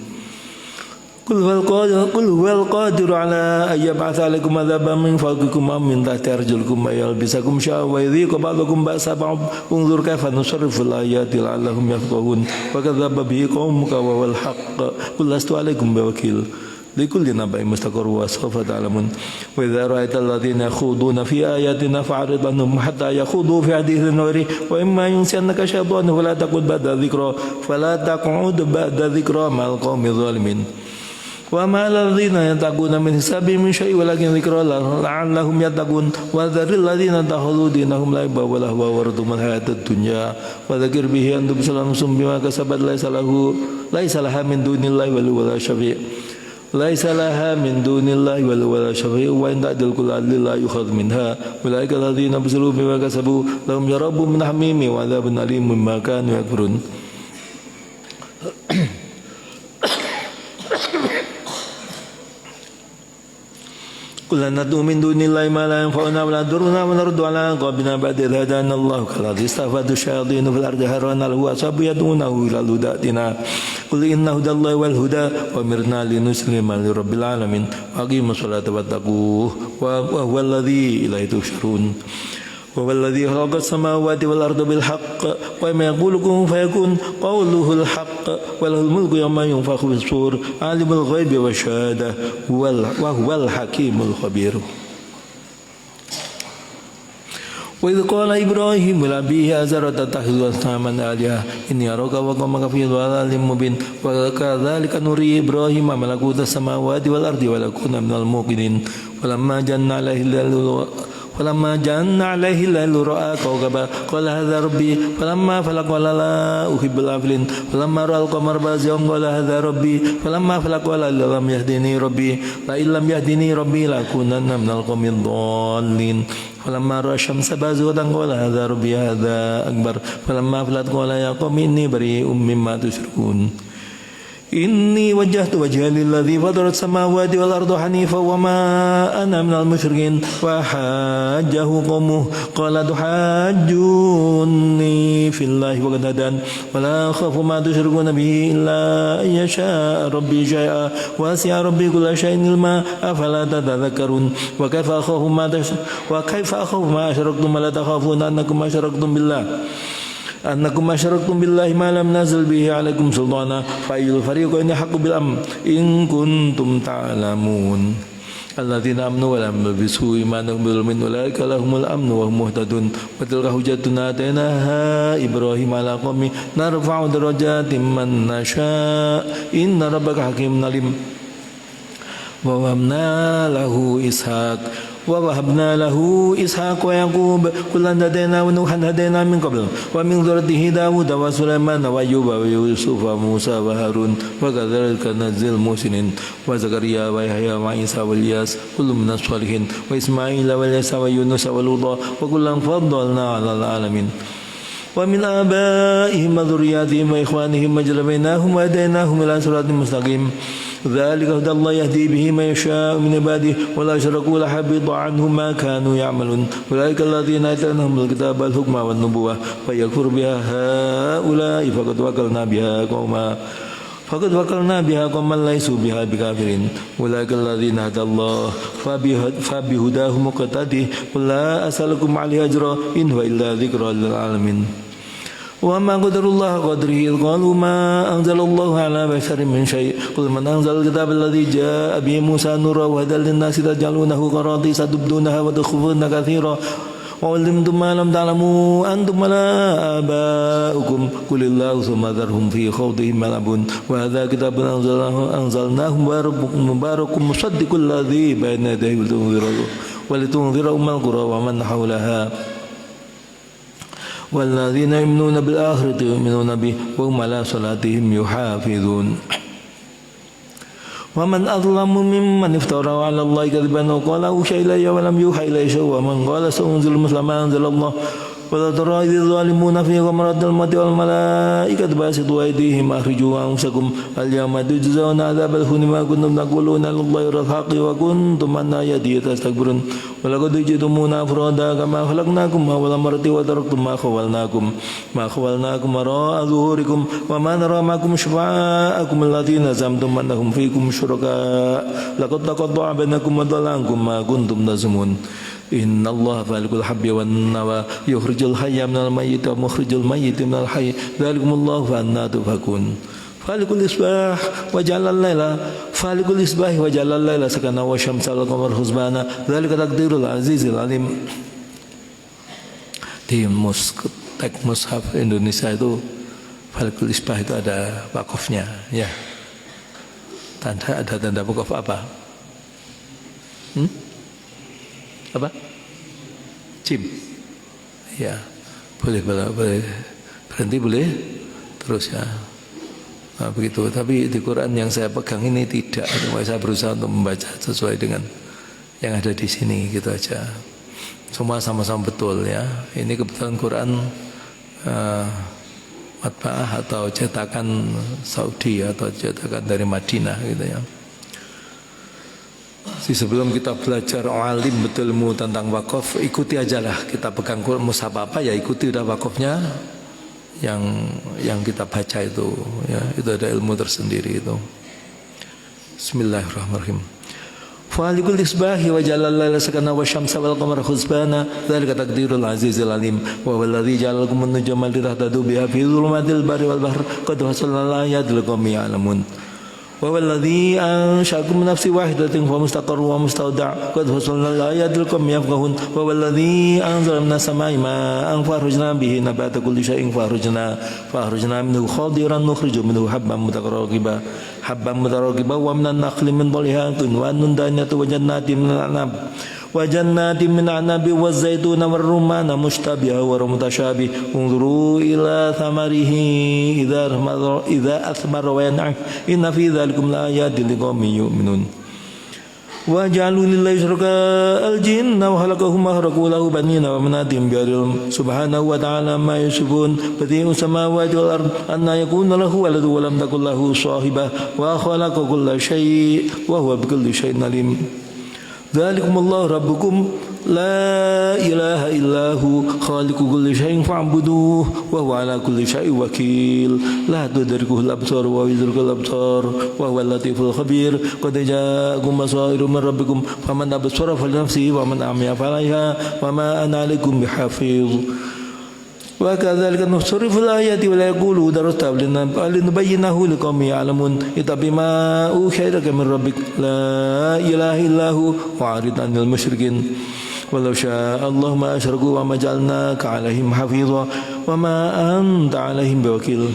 Qul huwal qadiru ala an yab'atsa 'alaikum 'adzaban min fawqikum wa min tahti arjulikum wa yalbisakum sya'an wa yudhiqa ba'dakum ba'sa ba'd. Unzur kaifa nusarrifu al-ayati la'allahum yafqahun. Wa kadzdzaba bihi qaumuka wa huwal haqq. Qul lastu 'alaikum biwakil. Likulli naba'in mustaqarr wa sawfa ta'lamun. Wa idza ra'aita alladziina yakhuduna fi ayatina fa'rid anhum hatta yakhudu fi haditsin ghairihi wa imma yunsiyannaka syaitanun fala taqud ba'da dzikra ma'al qaumidh dhalimin. Wa ma ladzina yattaquna min hisabihim min syai' walakin dzikra la'allahum yattaqun wa dzaril ladzina takhudhu dinahum la'iba wa lahwa wa ratumal hayatad dunya wa dzakir bihi an tubsalam bima kasabat laisa laha min dunillahi wala syafi' laisa laha min dunillahi wala syafi' wa in ta'dil kullu adlin la yukhadh minha ulaika ladzina basalu bima kasabu lahum yarabbu min hamimi wa adzabun alim mimma kanu yakfurun. قل ندعو من دون الله ما لا ينفعنا ولا يضرنا ونرد على أعقابنا بعد إذ هدانا الله كالذي استهوته الشياطين في الأرض حيران له أصحاب يدعونه إلى الهدى ائتنا قل إن هدى الله والهدى وأمرنا لنسلم لرب العالمين وأقيموا الصلاة واتقوه وهو الذي إليه تحشرون وهو الذي خلق السماوات والأرض بالحق وما يقول كن فيكون قوله الحق وله الملك يوم ينفخ في الصور عالم الغيب والشهادة وهو الحكيم الخبير. وإذ قال إبراهيم لأبيه آزر تتخذ أصناما آلهة إني أراك وقومك في ضلال مبين وكذلك نري إبراهيم ملكوت السماوات والأرض وليكون من الموقنين ولما جن عليه الليل رأى كوكبا قال هذا ربي فلما فلق قال لا أحب الآفلين فلما رأى القمر بازغا قال هذا ربي فلما فلق قال لم يهدني ربي لئن لم يهدني ربي لأكونن من القوم الضالين فلما رأى الشمس بازغة قال هذا ربي هذا أكبر فلما أفلت قال يا قوم إني بريء مما تشركون إني وجهت وجهي للذي فطر السماوات والأرض حنيفا وما أنا من المشركين وحاجه قومه قال تحاجوني في الله وقد هدان ولا أخاف ما تشركون به إلا أن يشاء ربي شيئا وسع ربي كل شيء علما أفلا تتذكرون وكيف أخاف ما أشركتم ولا تخافون أنكم أشركتم بالله ما لم نزل به عليكم سلطانا فأي الفريقين حق بالأمن إن كنتم تعلمون الذين آمنوا ولم يلبسوا إيمانهم بظلم أولئك لهم الأمن وهم مهتدون وتلك حجتنا آتيناها إبراهيم على قومه نرفع درجات من نشاء إن ربك حكيم عليم ووهبنا له إسحاق ويعقوب كلا هدينا ونوحا هدينا من قبل ومن ذريته داود وسليمان وأيوب ويوسف وموسى وهارون وكذلك نجزي المحسنين وزكريا ويحيى وعيسى والياس كل من الصالحين وإسماعيل واليسع ويونس ولوطا وكلا فضلنا على العالمين ومن آبائهم وذرياتهم وإخوانهم واجتبيناهم وهديناهم إلى صراط مستقيم ذلك هدى الله يهدي به من يشاء من عباده ولا أشركوا لحبط عنهم ما كانوا يعملون أولئك الذين آتيناهم الكتاب والحكم والنبوة فيكفر بها هؤلاء فقد وكلنا بها قوما ليسوا بها بكافرين أولئك الذين هدى الله فبهداه مقتدي قل لا أسألكم عليه أجرا إن هو إلا ذكرى للعالمين وما قدر الله قدره إذ قالوا ما أنزل الله على بشر من شيء قل من أنزل الكتاب الذي جاء به موسى نورا وهدى للناس تجعلونه قراطيس تبدونها وتخفون كثيرا وعلمتم ما لم تعلموا أنتم ولا آباؤكم قل الله ثم ذرهم في خوضهم يلعبون وهذا كتاب أنزلناه مبارك مصدق الذي بين يديه ولتنذر أم القرى ومن حولها والذين يؤمنون بالآخرة يؤمنون به وهم على صلاتهم يحافظون ومن أظلم ممن افترى على الله كذبا وقال أوحي إلي ولم يوحى إليه شيء ومن قال سأنزل مثل ما أنزل الله ولا ترى إذ الظالمون في غمرة الموت والملائكة باسطوا أيديهم أخرجوا أنفسكم اليوم تجزون عذاب الهون ما كنتم تقولون على الله غير الحق وكنتم عن آياته تستكبرون ولقد جئتمونا أفرادا كما خلقناكم أول مرة وتركتم ما خولناكم وراء ظهوركم وما نرى معكم شفعاءكم الذين زعمتم أنهم فيكم شركاء لقد تقطع بينكم وضل عنكم ما كنتم تزعمون إن الله فالق الحب والنوى يخرج الحي من الميت ومخرج الميت من الحي ذلكم الله فأنا تؤفكون فالق الإصباح وجعل الليل سكنا والشمس والقمر حسبانا ذلك تقدير العزيز العليم. Di teks mushaf Indonesia itu Falikul Isbah itu ada wakafnya ya. Ada tanda wakaf apa? Apa? Jim. Ya, boleh berhenti boleh terus ya. Nah, begitu. Tapi di Quran yang saya pegang ini tidak. Saya berusaha untuk membaca sesuai dengan yang ada di sini gitu aja. Semua sama-sama betul ya. Ini kebetulan Quran matbaah atau cetakan Saudi atau cetakan dari Madinah gitu ya. Sebelum kita belajar alim betul ilmu tentang wakaf, ikuti aja lah. Kita pegang mushaf apa ya ikuti udah wakafnya yang kita baca itu ya, itu ada ilmu tersendiri itu. Bismillahirrahmanirrahim. Falikul isbahi wa jalal laila sakana wa syamsa wal qamara husbana dzalika taqdirul azizil alim wa walladzi ja'alakum an-nujuma litahtadu biha fi dhulumatil barri wal bahr qad wasalna ayatil qaumi ya'lamun wa walladzi ansha'akum min nafsin wahidatin fa mustaqarrun wa mustawda' qad wasalna ayatil qaumi yafqahun wa walladzi anzala minas samai ma'an farajna bihi nabata kulli syai'in farajna minhu khadiran nukhrijo minhu habban mutaqarriba wa minan nakhli min talhiha wa nundaniyatu wa jannatin min a'nabi wa zaituna war rumana mushtabiha wa mutashabih unzuru ila thamarihi idza athmara wa yan'ah inna fi dzalikum laayatin liqaumin yu'minun wa ja'alu lillahi syuraka'al jinna wa khalaqahum wa kharaqu lahu banina wa manatim bi'ilm subhanahu wa ta'ala ma yusifun badi'us samawati wal ard anna yakuna lahu waladun wa lam takul lahu sahibah wa khalaqa kulla syai' wa huwa bikulli syai'in alim. Dzalikumullahu rabbukum la ilaha illahu khaliqu kulli syai'in fa'buduhu wa huwa ala kulli syai'in wakil la tudrikuhul absar wa yudrikul absar wa huwal latiful khabir qad ja'akum basairu min rabbikum faman absara falinafsihi wa man a'miya falaiha wa ma ana 'alaikum bihafiz wa kadzalika nusriful ayati wa la yaqulu darasta linubayyinahu liqaumin ya'lamun itabima ukhayra min rabbik la ilaha illahu wa'rid 'anil musyrikin walau syaa Allah ma asyraku wa ma ja'alnaka 'alaihim hafizha wa ma anta 'alaihim biwakil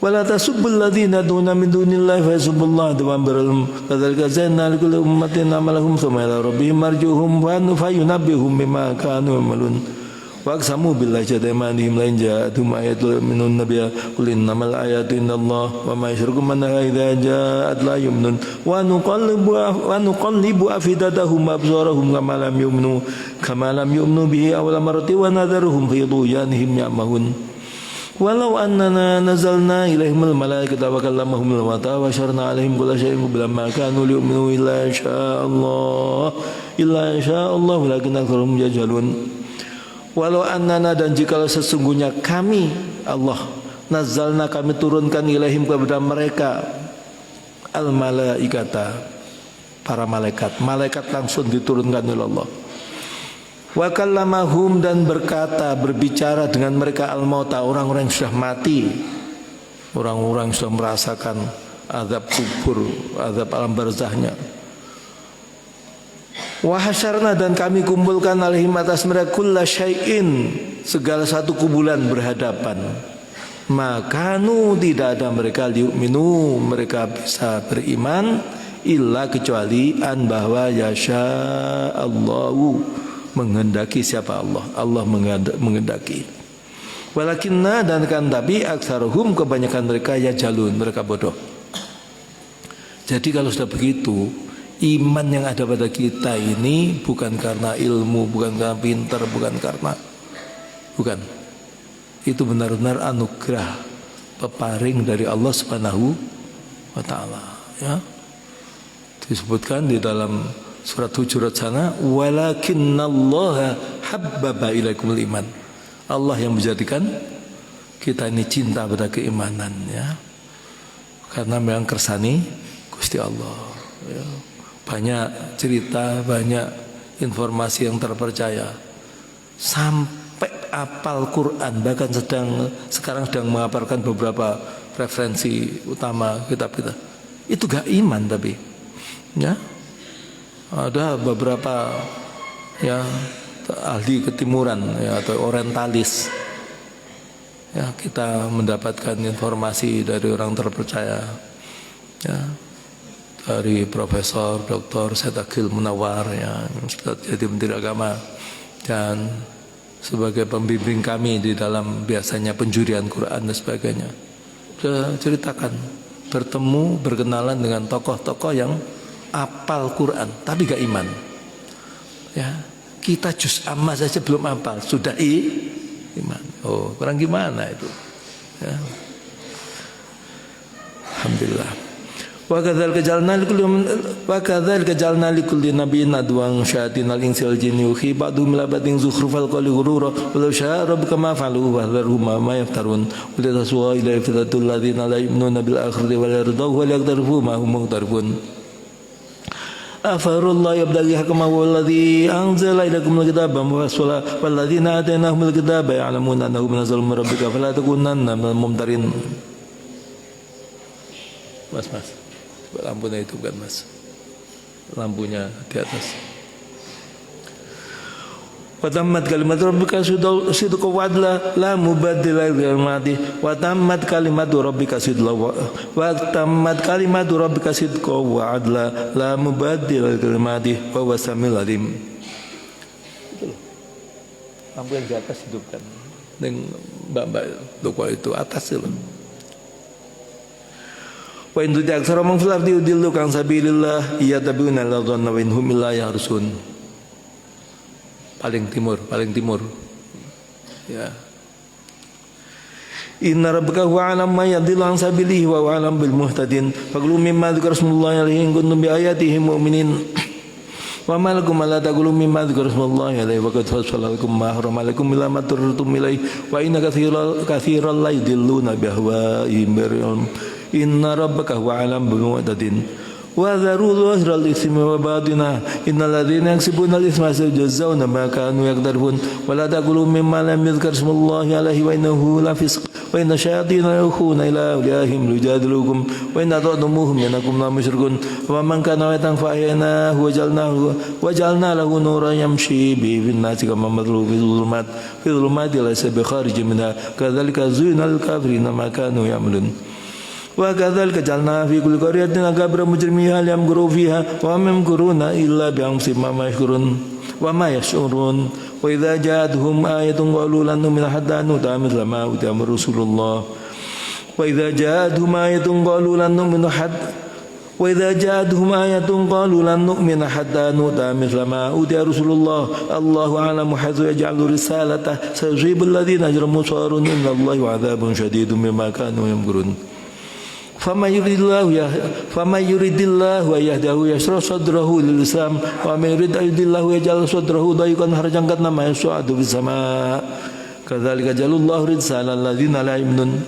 wala tasubbul ladzina duna min dunillahi fa yasubbullaha adwan barahum kadzalika zayyana likulli ummatin amalahum thumma ila rabbihim marjuhum fa yunabbihum bima kanu ya'malun wa aqsamu billahi jadamanihim la in ja'atum ayatun minun nabiyya qul innamal ayatu indallah wa ma yusyriku man idza ja'at la yu'minun wa nuqallibu afidatahum wa absarahum kama lam yu'minu bihi awwala marrati wa nadharuhum fi tughyanihim ya'mahun walau annana nazalna ilaihimul malaikata wa kallamahumul mauta wa syarna alaihim kulla syai'in bilamma kanu yu'minu illa insyaallah walakin aktsaruhum yajhalun. Walau annana dan jikalau sesungguhnya kami Allah nazalna kami turunkan ilaihim kepada mereka al malaikata para malaikat langsung diturunkan oleh Allah wa kallamahum dan berbicara dengan mereka al mauta orang-orang yang sudah mati orang-orang yang sudah merasakan azab kubur azab alam barzahnya. Wa hasyarna dan kami kumpulkan alaihim atas mereka kulla syai'in segala satu kumpulan berhadapan makanu tidak ada mereka liu'minu mereka bisa beriman illa kecuali an bahwa yasha Allahu menghendaki siapa Allah menghendaki walakinna dan kan tapi aktsaruhum kebanyakan mereka ya jalun mereka bodoh. Jadi kalau sudah begitu iman yang ada pada kita ini bukan karena ilmu, bukan karena pintar, bukan. Itu benar-benar anugerah peparing dari Allah Subhanahu wa taala, ya. Disebutkan di dalam surat Hujurat sana, walakinnallaha habbaba ilaikumul iman. Allah yang menjadikan kita ini cinta pada keimanan, ya. Karena memang kersani Gusti Allah, ya. Banyak cerita, banyak informasi yang terpercaya. Sampai apal Quran, bahkan sekarang sedang mengaparkan beberapa referensi utama kitab kita. Itu gak iman tapi, ya. Ada beberapa ya ahli ketimuran ya atau orientalis. Ya, kita mendapatkan informasi dari orang terpercaya. Ya. dari Profesor Dr. Syed Akhil Munawar yang jadi Menteri Agama dan sebagai pembimbing kami di dalam biasanya penjurian Quran dan sebagainya. Sudah ceritakan bertemu berkenalan dengan tokoh-tokoh yang apal Quran tapi gak iman. Ya, kita juz amma saja belum apal, sudah iman. Oh, kurang gimana itu? Ya. Alhamdulillah. Wa kadzalika jalna likulli nabiyyin adwan syayatin al-insi wal jinni yuhi ba'dhum ila ba'din zukhrufal qawli ghurura walau syaa rabbuka ma fa'aluhu wahdharhum ma yaftarun wa la taswa ila fitatul ladzina la yu'minuna bil akhirati wa la yardahu wa la yaqtarufu ma hum muqtarifun. Afarullah yabdaghi hakama walladhi anzala ilaikum al-kitaba mufassala walladzina atainahumul kitaba ya'lamuna annahu munazzalun min rabbika fala takunanna minal mumtarin. Mas, lampunya itu kan mas, lampunya di atas. Wa tammat kalimatu rabbika sidqan wa adla la mubaddila li kalimatihi wa tammat kalimatu rabbika sidqan wa tammat kalimatu rabbika sidqan wa adla la mubaddila li kalimatihi wa huwas samiul alim. Lampu yang di atas hidupkan. Ning mbak-mbak toko itu atas itu. Wa in tuti aksara man fil ardi yudilluka an sabilillah yattabi'una al-dhanna wa in hum illa yahrusun. Paling timur. Ya. Inna rabbaka huwa alam man yadillu an sabilihi wa huwa alam bil muhtadin. Faqulu mimma dzikra smullahi alaihi in kuntum bi ayatihi mu'minin. Wa ma lakum alla taqulu mimma dzikra smullahi alaihi wa qad fassala lakum ma harrama alaikum illa ma turtum ilaihi wa inna katsiran la yudilluna bi ahwa'ihim. Inna rabbaka huwa alam bil mu'tadin wa dharu dhahral ismi wa batinah innal ladzina yaksibuna al-itsma sayujzauna ma kanu yaqtarun wa la taqulu mimma lam yuzkar ismullahi alaihi wa innahu la fisq wa inna syayatina yukhuna ila awliyahim liyujadilukum wa inna ta'dumuhum yanakum la musyrikun wa man kana watan fa aynahu wa jalna lahu nuran yamshi bi fin nasi kama mathalu fi dhulumati laysa bi kharijin minha kadzalika zuyyina lil kafirina ma kanu ya'malun. Wa kadzalika jalna fi kulli qaryatin akabira mujrimiha liyamkuru fiha wa ma yamkuruna illa bi amsi ma yashkurun wa ma yash'urun wa idza ja'atuhum ayatun qalu lan nu'mina hatta nu'ta mithla ma utiya Rasulullah wa idza ja'atuhum ayatun qalu lan nu'mina hatta wa idza ja'atuhum ayatun qalu lan nu'mina hatta nu'ta mithla ma utiya Rasulullah Allahu a'lamu haitsu yaj'alu risalata sayusibul ladzina ajramu sarun innallaha 'adzabun syadidun bima kanu yamkurun. Faman yuridillahu yahdahu yashrah sadrahu lil Islam wa man yuridillahu yaj'al sadrahu dayqan harajan kama yas'adu bis sama. Kadzalika jalallahu rizqal ladzina la yu'minun.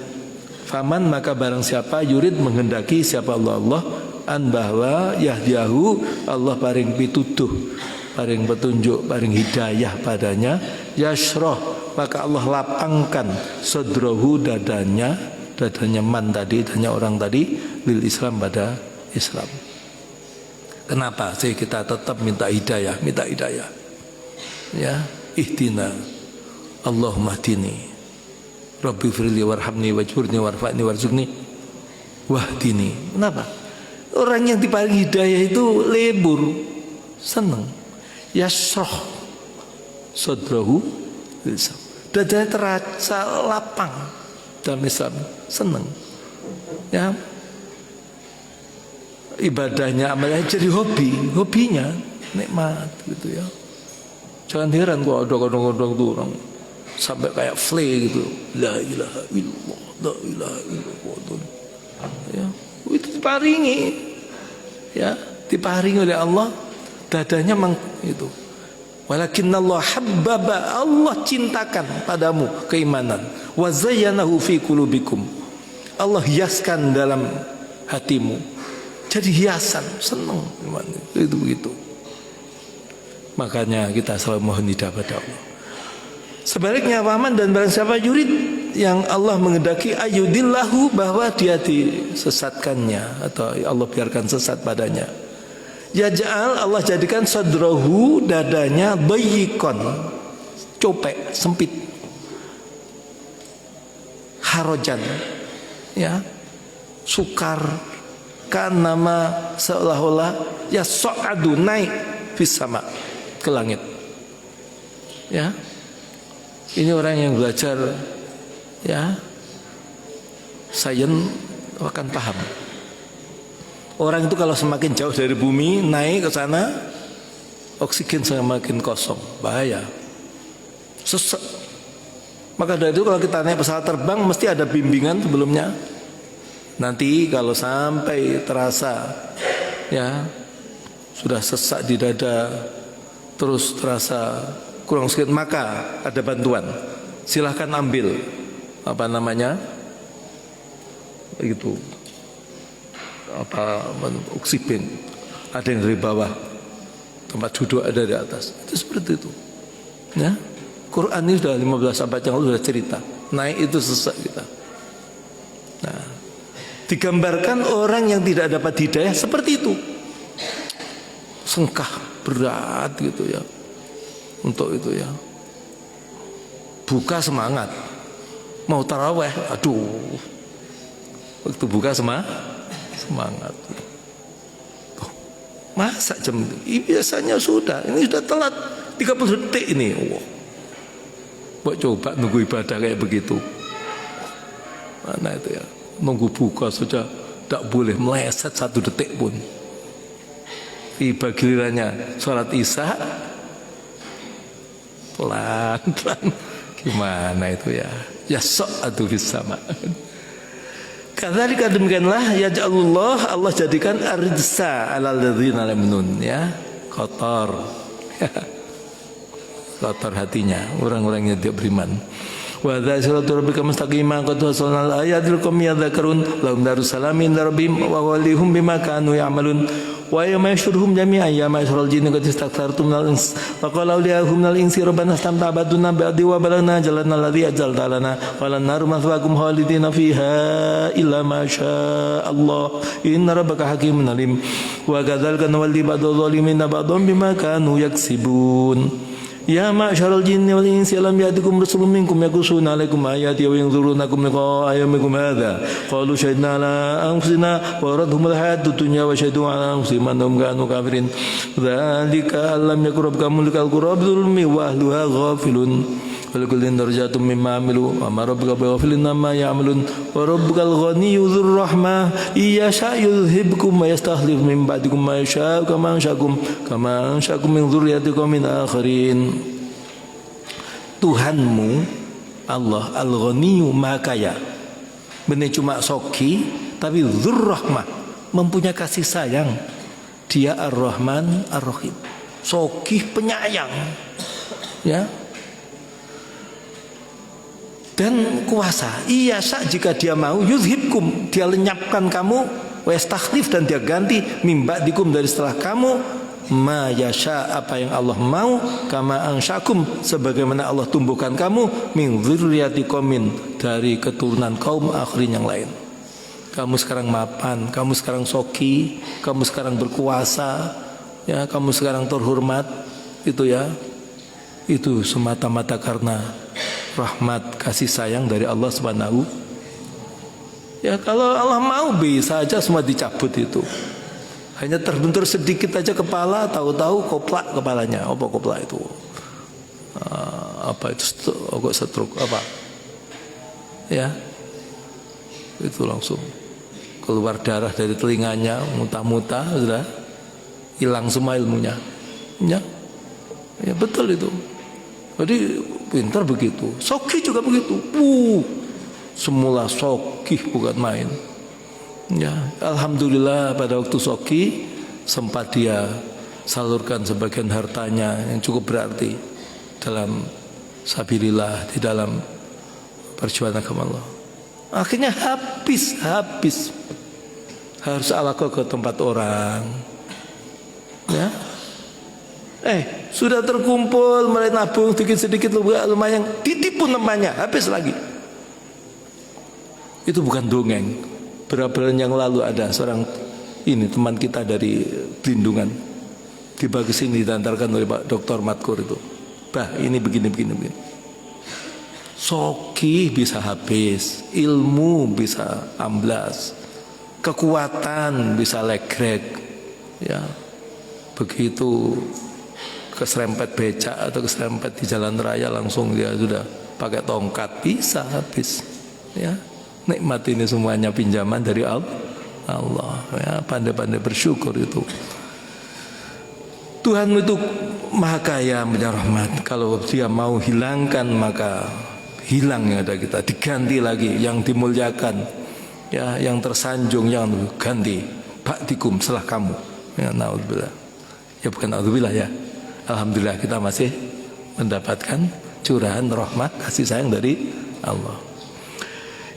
Faman maka barang siapa yurid menghendaki siapa Allah an bahwa yahdiyahu Allah paring pitutuh, paring petunjuk, paring hidayah padanya, yashrah maka Allah lapangkan sadrahu dadanya man tadi, dadanya orang tadi lil Islam pada Islam. Kenapa sih kita tetap minta hidayah? Ya, ihdina Allahumma hdini Rabbi firli warhamni wajburni warfa'ni warzuqni wahdini. Kenapa? Orang yang diparing hidayah itu lebur, senang. Yashrah sadrahu lil Islam. Dadanya terasa lapang dalam Islam, senang. Ya, ibadahnya, amalnya jadi hobinya nikmat gitu ya. Jangan heran kok ada kadang-kadang tuh orang sampai kayak fle gitu, la ilaha illallah, la ilaha illallah. Ya, itu diparingi, ya, diparingi oleh Allah, dadanya itu. Walakinna Allah habbaba, Allah cintakan padamu keimanan. Wa zayyanahu fi qulubikum, Allah hiaskan dalam hatimu. Jadi hiasan, senang iman itu begitu. Makanya kita selalu mohon hidayah pada Allah. Sebaliknya paman dan barang siapa yurid yang Allah menghendaki ayudillahu bahwa dia disesatkannya atau Allah biarkan sesat padanya. Yaj'al Allah jadikan sadrahu dadanya dayyikon, copek, sempit, harajan, ya, sukar, kan nama seolah-olah ya so'adu naik fis sama ke langit. Ya, ini orang yang belajar ya sains akan paham. Orang itu kalau semakin jauh dari bumi naik ke sana, oksigen semakin kosong, bahaya, sesek. Maka dari itu kalau kita naik pesawat terbang mesti ada bimbingan sebelumnya. Nanti kalau sampai terasa ya sudah sesak di dada, terus terasa kurang sedikit, maka ada bantuan. Silahkan ambil apa namanya itu apa oksigen. Ada yang dari bawah, tempat duduk ada di atas. Itu seperti itu. Ya, Quran ini sudah 15 abad yang lalu sudah cerita. Naik itu sesak kita. Nah, digambarkan orang yang tidak dapat hidayah seperti itu. Sengkah berat gitu ya. Untuk itu ya. Buka semangat. Mau taraweh, aduh. Waktu buka semangat. Oh, masa jam ini biasanya sudah. Ini sudah telat 30 detik ini. Wow. Buat coba nunggu ibadah kayak begitu. Mana itu ya. Nunggu buka saja tidak boleh meleset 1 detik pun. Tiba gilirannya sholat isya, pelan-pelan. Gimana itu ya? Ya sok atuh sama. Kadzalika demikianlah yaj'alullah, Allah jadikan arjsa 'alal ladzina lam yu'minun, ya, kotor. Kotor hatinya orang-orang yang tidak beriman. Wa dza siratal rabbika mustaqima qad wasalnal ayatil qawmi yadhakkarun lahum darussalamin rabbihim wa walihum bima kanu ya'malun wa yawma yashurhum jami'an ya ma'syaral jinni qad istaghfartum minal ins wa qala awliyahum minal insi rabbana istamta'baduna ba'di wa balana jalana alladhi ajalta lana wa lan nar mathwaakum khalidina fiha illa ma syaa Allah inna rabbaka hakimun alim wa kadzalika nawalli ba'dadh dhalimin ba'dhum bima kanu yaksibun. Ya ma'syaral jinni wal insi alam ya'tikum rasulun minkum yaqussuna 'alaikum ayati wa yanzurunakum liqa'a yawmikum hadza qalu shahidna 'ala anfusina wa radhumul hayatud dunya wa shahidu 'ala anfusihim annahum kanu kafirin dzalika lam yakun rabbuka mulikal qura bidzulmi wa ahluha ghafilun wa likullin darajatun mimma 'amilu wa ma rabbuka bighafilin amma ya'malun wa rabbukal ghaniyyu dzur rahmah iyasha yuzhibkum wa yastakhlif min ba'dikum ma yasha kama anshakum min dzurriyyatikum min akharin. Tuhanmu Allah Al-Ghaniyyu Maha Kaya, benar cuma soki tapi dzur rahmah, mempunyai kasih sayang. Dia Ar-Rahman Ar-Rahim, soki penyayang, ya, dan kuasa. Iya jika dia mau yuzhibkum, dia lenyapkan kamu, wa yastakhlif, dan dia ganti mimba'dikum, dari setelah kamu, ma yasha, apa yang Allah mau, kama ansyakum, sebagaimana Allah tumbuhkan kamu, min dzurriyyatikum, dari keturunan kaum akhirin yang lain. Kamu sekarang mapan, kamu sekarang soki, kamu sekarang berkuasa, ya, kamu sekarang terhormat, itu ya, itu semata-mata karena rahmat kasih sayang dari Allah Subhanahu. Ya, kalau Allah mau bisa aja semua dicabut itu. Hanya terbentur sedikit aja kepala, tahu-tahu koplak kepalanya. Apa koplak itu? Apa itu? Kok stroke apa? Ya, itu langsung keluar darah dari telinganya, muntah-muntah, sudah hilang semua ilmunya. Ya, ya betul itu. Jadi pintar begitu. Soki juga begitu. Semula soki bukan main. Ya, alhamdulillah pada waktu soki sempat dia salurkan sebagian hartanya yang cukup berarti dalam sabilillah, di dalam perjuangan agama Allah. Akhirnya habis harus alaqah ke tempat orang. Ya, sudah terkumpul mulai nabung sedikit-sedikit lumayan, ditipu namanya, habis lagi. Itu bukan dongeng. Beberapa bulan yang lalu ada seorang ini teman kita dari Pelindungan tiba ke sini, diantarkan oleh Pak Dr. Matkur itu. Bah, ini begini. Soki bisa habis, ilmu bisa amblas. kekuatan bisa legrek, ya. Begitu keserempet becak atau keserempet di jalan raya langsung dia sudah pakai tongkat, bisa habis, ya. Nikmat ini semuanya pinjaman dari Allah, ya. Pandai-pandai bersyukur itu. Tuhan itu maha kaya punya rahmat. Kalau dia mau hilangkan maka hilang yang ada kita, diganti lagi yang dimuliakan, ya, yang tersanjung, yang ganti. Ba'dikum, setelah kamu. Ya, naudzubillah. Ya bukan naudzubillah, ya. Alhamdulillah kita masih mendapatkan curahan rahmat kasih sayang dari Allah.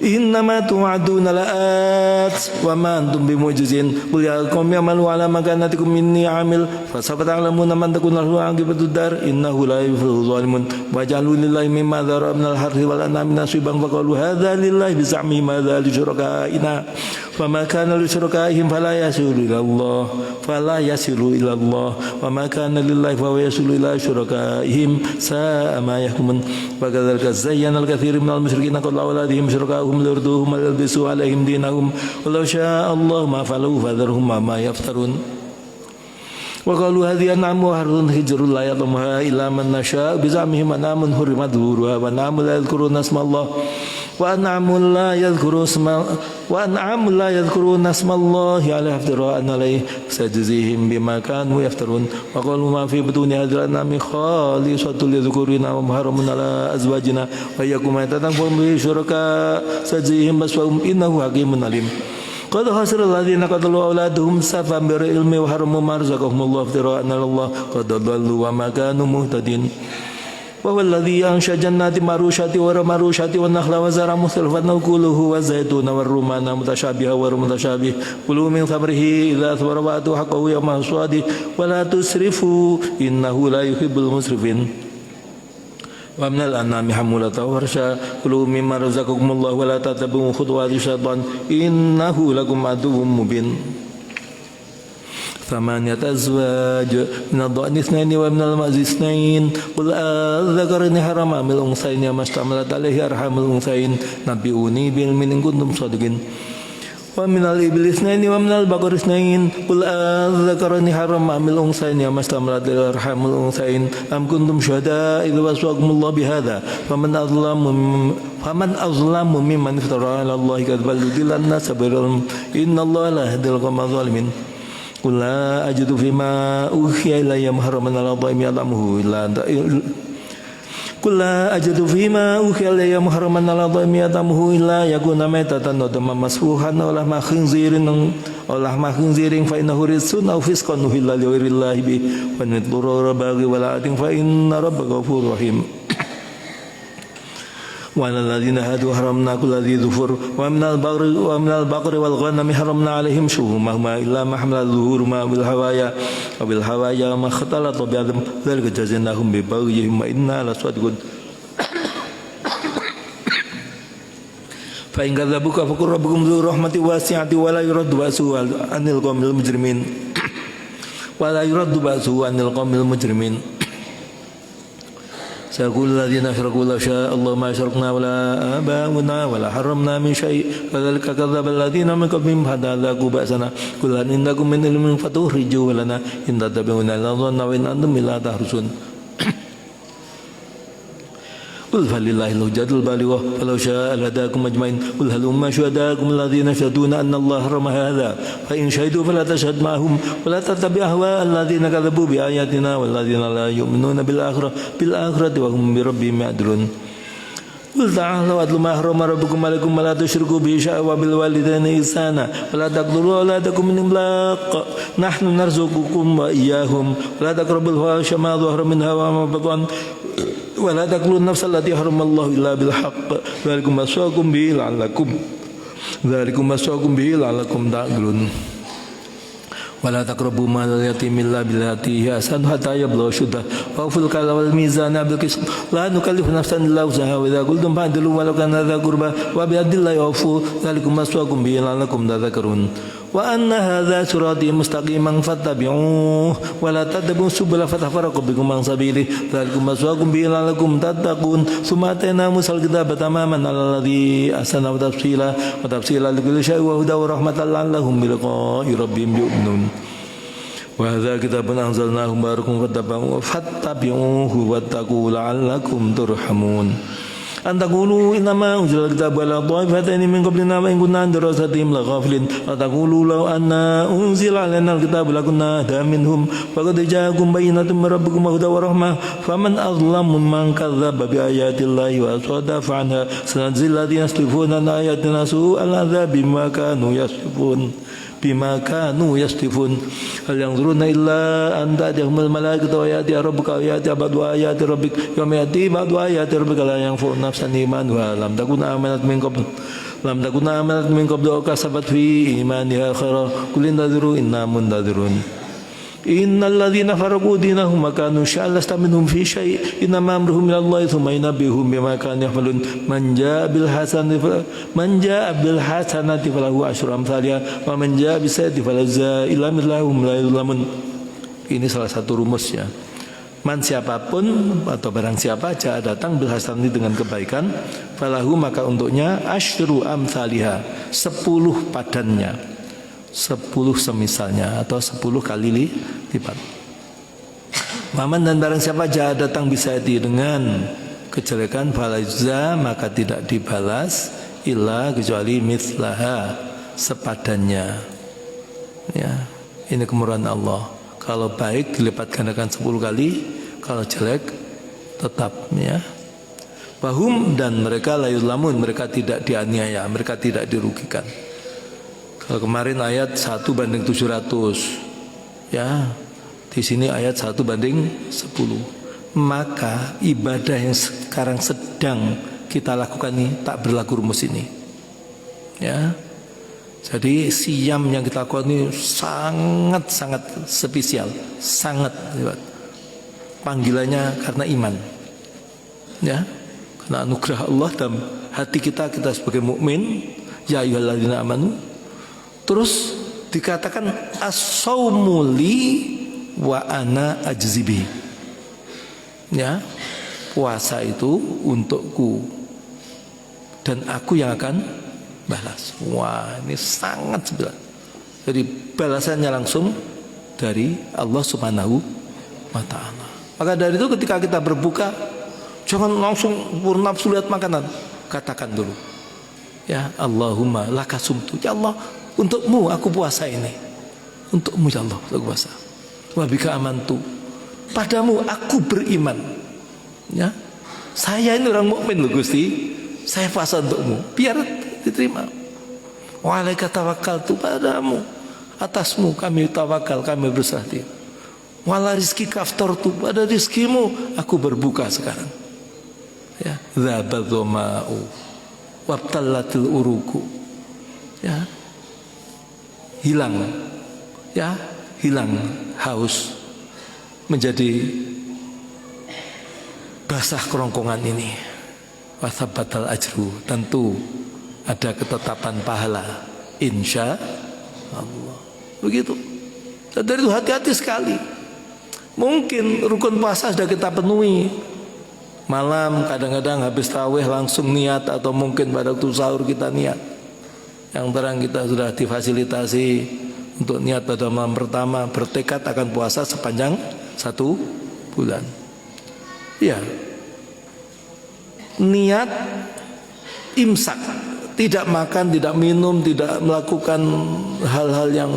Innama tu'aduna la'at wa ma antum bimu'jizin. Qul ya qaumi amalu ala makanatikum inni 'amil fasawfa ta'lamuna man takunu lahu 'aqibatud dar innahu la yuflihul zalimun. Wa ja'alu lillahi mimma dhara minal harthi wal an'ami nasiban faqalu hadza lillahi bi za'mihim hadza li syurakaina fama kana li syurakaihim fala yasilu ila Allah wa ma kana lillahi fa yasilu ila syurakaihim sa'a ma yahkumun. Wa kadzalika zayyana al-katsiru minal musyrikina qala waladihim syurakaahum lirduhum albisu alaihim dinahum walau syaa Allah ma falu fadharhum ma yaftarun. Wa qalu hadhihi an'amu harun hijrul la yatamaha illa man nasha bi zamihim an'amun hurimat dhuruha wa an'amu la yadhkuruna asmallah wa an'amu la yadhkuruna asmallahi ala iftira'an alayhi sajzihim bima kanu yaftarun. Wa qalu ma fi butuni hadhil an'ami khalisatun lidhukurina wa muharramun ala azwajina wa yakum yatadakkum bi syuraka sajzihim baswahum innahu hakimun alim. Qad khasira alladziina qatalu awlaadahum safan bi ilmi wa haramu ma razaqahumullahu iftira'an 'ala Allah qad dallu wa ma kanu muhtadin. Wa huwa alladzi ansha jannati marushati wa ramarushati wan nakhla wa zara mukhtalifan ukuluhu wa zaytuna war rumana mutashabiha wa mutashabih kulu min thamrihi idza athmara wa atu haqqahu yawma hasadi wa la tusrifu innahu la yuhibbul musrifin. Wa minal an'ami hamulatan wa farsha kulu mimma razaqakumullahu wa la tattabi'u khutuwati syaitan innahu lakum aduwwum mubin. Thamaniyat azwaj minad dha'ni itsnaini wa minal ma'zi itsnain qul adh-dhakarayni harama amil unsayni mashtamalat alaihi arhamul unsayin nabbi'uni bil min in kuntum shadiqin. Wa minal iblis itsnaini wa minal baqari itsnain qul adh-dhakarayni harama amil unsayni mashtamalat alaihi arhamul unsayin am kuntum syuhada idh wasaqakumullahu bihadza faman azlamu mimman iftara 'ala Allahi kadhiban yudillan nas sabiran innallaha la yahdil qawmal zalimin. Qul la ajidu fima uhiya ilayya muharraman 'ala ta'imin yat'amuhu illa Qul la ajidu fima uhiya ilayya muharraman 'ala ta'imin yat'amuhu illa yakuna maitatan aw daman masfuhan aw lahma khinzirin fa innahu rizqun aw fisqan uhilla li ghairillahi bi wa nidhurra baghi wala atin fa inna rabbaka ghafurur rahim. Wa alladhina hadu haramna kulli dhufur wa minal baqri wal ghanami haramna 'alaihim shuhumahuma illa ma hamalat dhuhuruhuma bil hawaya ma khatalata bi adam dzalika jazainahum bi baghihim wa inna lasadiqun. Fa in kadzabuka faqur rabbukum dzu rahmati wasi'ati wa la yuraddu ba'suhu 'anil qawmil mujrimin Sayaqulu alladziina asyraku law syaa'a Allahu ma asyrakna wa la aabaa'una wa la harramna min syai' kadzalika kadzdzaba alladziina min qablihim hatta dzaqu ba'sana qul hal indakum min ilmin fatukhrijuhu lana in tattabi'una illa dhanna wa in antum illa tahrusun. Qul falillahil hujjatul balighah falau syaa'a lahadakum ajmain qul halumma syuhadaakum alladziina yashhaduna anna Allaha harrama hadza fa in shahidu fala tashhad ma'ahum wa la tattabi' ahwaa'a alladziina kadzabu bi ayatina wal ladziina la yu'minuuna bil akhirati wa hum bi rabbihim ya'dilun. Qul ta'alu atlu ma harrama rabbukum 'alaikum wa la tusyriku bihi syai'an wa bil walidayni ihsana wa la taqtulu awladakum min imlaq nahnu narzuqukum wa iyyahum wa la taqrabul fawahisha ma dhahara minha wa ma batan wa la taqtulun nafsa allati haramallahu illa bil haqq dzalikum wasaqakum bihi la'allakum ta'qilun. Wa la taqrabu malal yatimi illa billati hiya ahsan hatta yablugha ashuddah wa awful kayla wal mizana bil qist la nukallifu nafsan illa wus'aha wa idza qultum fa'dilu wa law kana dha qurba wa bi adillahi awfu dzalikum wasaqakum bihi la'allakum tadhakkarun. wa anna hadza sirati mustaqiman fattabi'uhu wa la tattabi'us subula fatafarraqu bikum an sabilihi dzalikum wasaqum bihi la'allakum tattaqun tsumma atayna musal kitaba tamaman 'alal ladzi ahsana wa tafsila likulli syai'in wa hudan wa rahmatan la'allahum bi liqa'i rabbihim yu'minun wa hadza kitabun anzalnahu mubarakun fattabi'uhu wattaqu la'allakum turhamun. Antaqulu innama unzila al-kitabu ala ta'ifataini min qablina wa in kunna an dirasatihim laghafilin. Antaqulu law anna unzila alaina al-kitabu lakunna ahda minhum faqad ja'akum bayyinatun min rabbikum wa hudan wa rahmah faman azlamu mimman kadzdzaba bi ayati llahi wa sadafa anha sanadzil ladzina yastifuna an ayatina su'al adzabi bima kanu yastifun hal yanzuruna illa an ta'tiyahumul malaikatu wa ya'ti rabbuka wa ya'ti ba'du ayati rabbik yawma ya'ti ba'du ayati rabbika la yanfa'u nafsan imanuha lam takun amanat min qablu aw kasabat fi imaniha khairan qul intadziru inna muntadzirun. Innal ladzina faraqu dinahum wa kanu sya'an lasta minhum fi syai' innama amruhum ila Allah tsumma yunabbihum bima kanu ya'malun man jaa'a bil hasanati falahu asyru amsalha wa man jaa'a bis sayyi'ati falazza illa mithlahum la yuzlamun. Ini salah satu rumusnya. Man siapapun atau barang siapa jaa datang bil hasanati dengan kebaikan falahu maka untuknya asyru amsalha 10 padannya. 10 semisalnya atau 10 kali lipat. Waman dan barang siapa jaa datang bisa dengan kejelekan falazza maka tidak dibalas illa kecuali mithlaha sepadannya. Ya, ini kemurahan Allah. Kalau baik dilipat gandakan 10 kali, kalau jelek tetap ya. Bahum dan mereka la yuzlamun, mereka tidak dianiaya, mereka tidak dirugikan. Kalau kemarin ayat 1:700, ya, di sini ayat 1:10. Maka ibadah yang sekarang sedang kita lakukan ini tak berlaku rumus ini, ya. Jadi siyam yang kita lakukan ini sangat spesial, sangat hebat. Panggilannya karena iman, ya, karena anugerah Allah dalam hati kita sebagai mukmin, ya ayyuhalladzina amanu. Terus dikatakan as-saumu li wa ana ajzibi. Ya, puasa itu untukku dan aku yang akan balas. Wah, ini sangat sebelah. Jadi balasannya langsung dari Allah Subhanahu wa taala. Maka dari itu ketika kita berbuka jangan langsung bernafsu lihat makanan. Katakan dulu, ya Allahumma laka sumtu. Ya Allah, untukmu aku puasa ini. Untukmu ya Allah aku puasa. Wa bika amantu. Padamu aku beriman. Ya. Saya ini orang mukmin loh Gusti. Saya puasa untukmu biar diterima. Wa alaika tawakkaltu, padamu, atasmu kami tawakal, kami berserah diri. Wala rizki kaftartu, pada rizkimu aku berbuka sekarang. Ya, dzabadzoma'u wabtallatil uruku. Ya. Hilang, ya, hilang haus, menjadi basah kerongkongan ini. Wasabatal ajru, tentu ada ketetapan pahala, insya Allah. Begitu. Dan dari itu hati-hati sekali. Mungkin rukun puasa sudah kita penuhi. Malam kadang-kadang habis tarawih langsung niat, atau mungkin pada waktu sahur kita niat. Yang terang kita sudah difasilitasi untuk niat pada malam pertama, bertekad akan puasa sepanjang 1 bulan. Ya, niat imsak, tidak makan, tidak minum, tidak melakukan hal-hal yang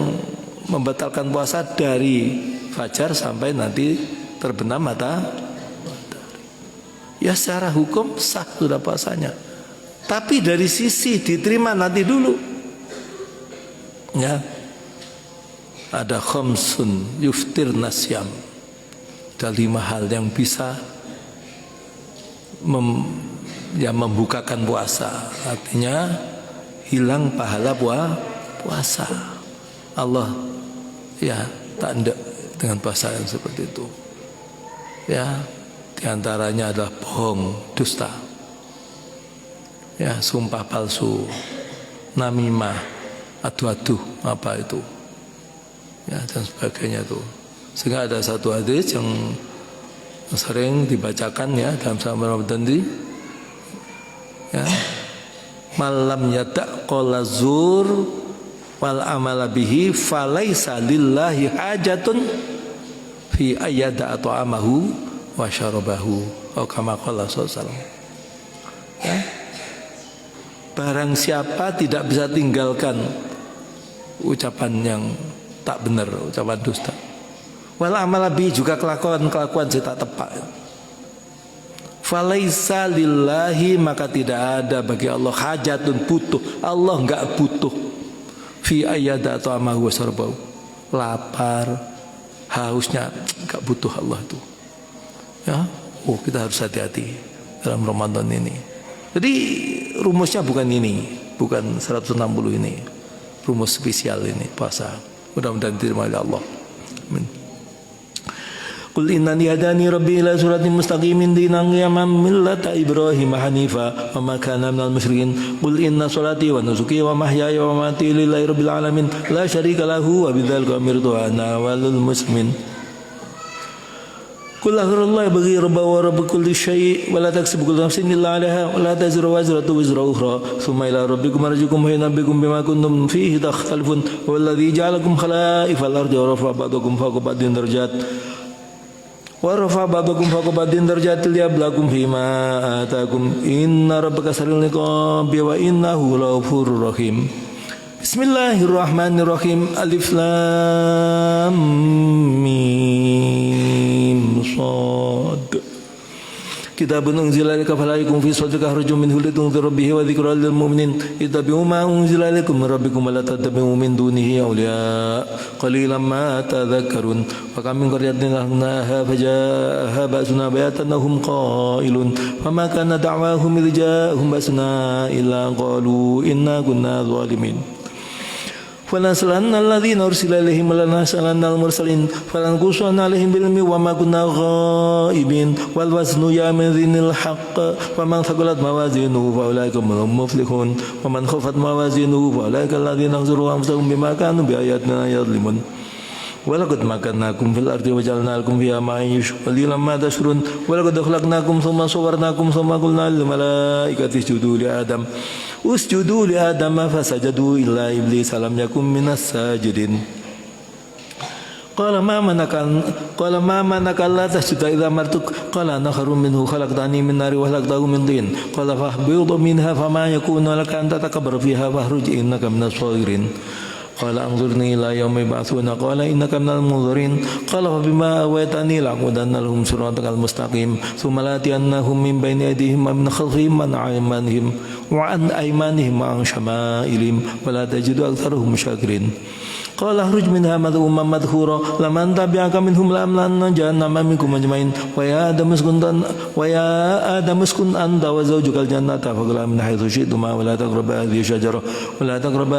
membatalkan puasa dari fajar sampai nanti terbenam matahari. Ya secara hukum sah sudah puasanya. Tapi dari sisi diterima nanti dulu. Ya. Ada khamsun yuftir nasyam. Ada 5 hal yang bisa membukakan puasa. Artinya hilang pahala puasa. Allah ya tak hendak dengan puasa yang seperti itu. Ya, diantaranya adalah bohong, dusta. Ya, sumpah palsu, namimah, adu-adu apa itu, ya dan sebagainya itu. Sehingga ada satu hadis yang sering dibacakan ya dalam sama Ramadan ini, ya, malam yada qala zur wal amala bihi falaisa lillahi hajatun fi ayyada ta'amahu wa syarabahu atau kama qala sallallahu, ya. Barang siapa tidak bisa tinggalkan ucapan yang tak benar, ucapan dusta, wal amala bihi juga kelakuan yang tak tepat, falaisa lillahi maka tidak ada bagi Allah hajatun butuh, Allah enggak butuh fi ayyada ta'amahu wa syarabahu, lapar hausnya enggak butuh Allah itu, ya. Kita harus hati-hati dalam Ramadan ini. Jadi rumusnya bukan ini, bukan 160 ini, rumus spesial ini puasa. Mudah-mudahan diterima oleh Allah. Amin. Qul innani hadani rabbi ila siratin mustaqimin dinan qiyaman millata Ibrahim hanifa wa ma kana minal musyrikin. Qul inna salati wa nusuki wa mahyaya wa mamati lillahi rabbil alamin la syarika lahu wa bidzalika umirtu ana walul muslimin. Qul aghfirullah bagi rabba wa rabb kulli syai' wa la taksibu kullu nafsin illa 'alaiha wa la taziru wazratu wizra ukhra thumma ila rabbikum marji'ukum fa yunabbi'ukum bima kuntum fihi takhtalifun walladzi ja'alakum khala'ifal ardi wa rafa'a ba'dakum fawqa ba'din darajat wa rafa'a ba'dakum fawqa ba'din darajat liyabluwakum fima ataakum inna rabbaka sari'ul iqabi wa innahu laghafurur rahim. Bismillahirrahmanirrahim. Alif lam mim sad. Kitabun unzila ilaika fala yakun fi sadrika harajun minhu litunzira bihi wa dzikra lil mu'minin ittabi'u ma unzila ilaikum min rabbikum wa la tattabi'u min dunihi awliya qalilan ma tadhakkarun. Wa kam min qaryatin ahlaknaha fajaaha ba'suna bayatan hum qailun fama kana da'wahum idh ja'ahum ba'suna illa qalu inna kunna zalimin. فَلَنَسْأَلَنَّ الَّذِينَ أُرْسِلَ إِلَيْهِمْ وَلَنَسْأَلَنَّ الْمُرْسَلِينَ فَلَنَقُصَّنَّ عَلَيْهِمْ بِالْعِلْمِ وَمَا كُنَّا غَائِبِينَ وَالْوَزْنُ يَوْمَئِذٍ الْحَقُّ فَمَنْ ثَقُلَتْ مَوَازِينُهُ فَأُولَئِكَ هُمُ الْمُفْلِحُونَ وَمَنْ خَفَّتْ مَوَازِينُهُ فَأُولَئِكَ الَّذِينَ خَسِرُوا أَنفُسَهُم بِمَا كَانُوا بِآيَاتِنَا يَظْلِمُونَ. ولقد مكناكم في الأرض وجعلنا لكم فيها معايش قليلا ما تشكرون ولقد خلقناكم ثم صورناكم ثم قلنا للملائكة اسجدوا لآدم فسجدوا إلا إبليس لم يكن من الساجدين. قال ما منعك ألا تسجد إذا أمرتك قال أنا خير منه خلقتني من نار وخلقته من طين قال فاهبط منها فما يكون لك أن تتكبر فيها فاخرج إنك من الصاغرين. قال أنظرني إلى يوم يبعثون قال إنك من المنظرين قال فبما أغويتني لأقعدن لهم صراطك المستقيم ثم لآتينهم من بين أيديهم ومن خلفهم وعن أيمانهم وعن شمائلهم ولا تجد أكثرهم شاكرين. قال اخرج منها مذءوما مدحورا لمن تبعك منهم لأملأن جهنم منكم أجمعين ويا آدم اسكن أنت وزوجك الجنة فكلا من حيث شئتما ولا تقربا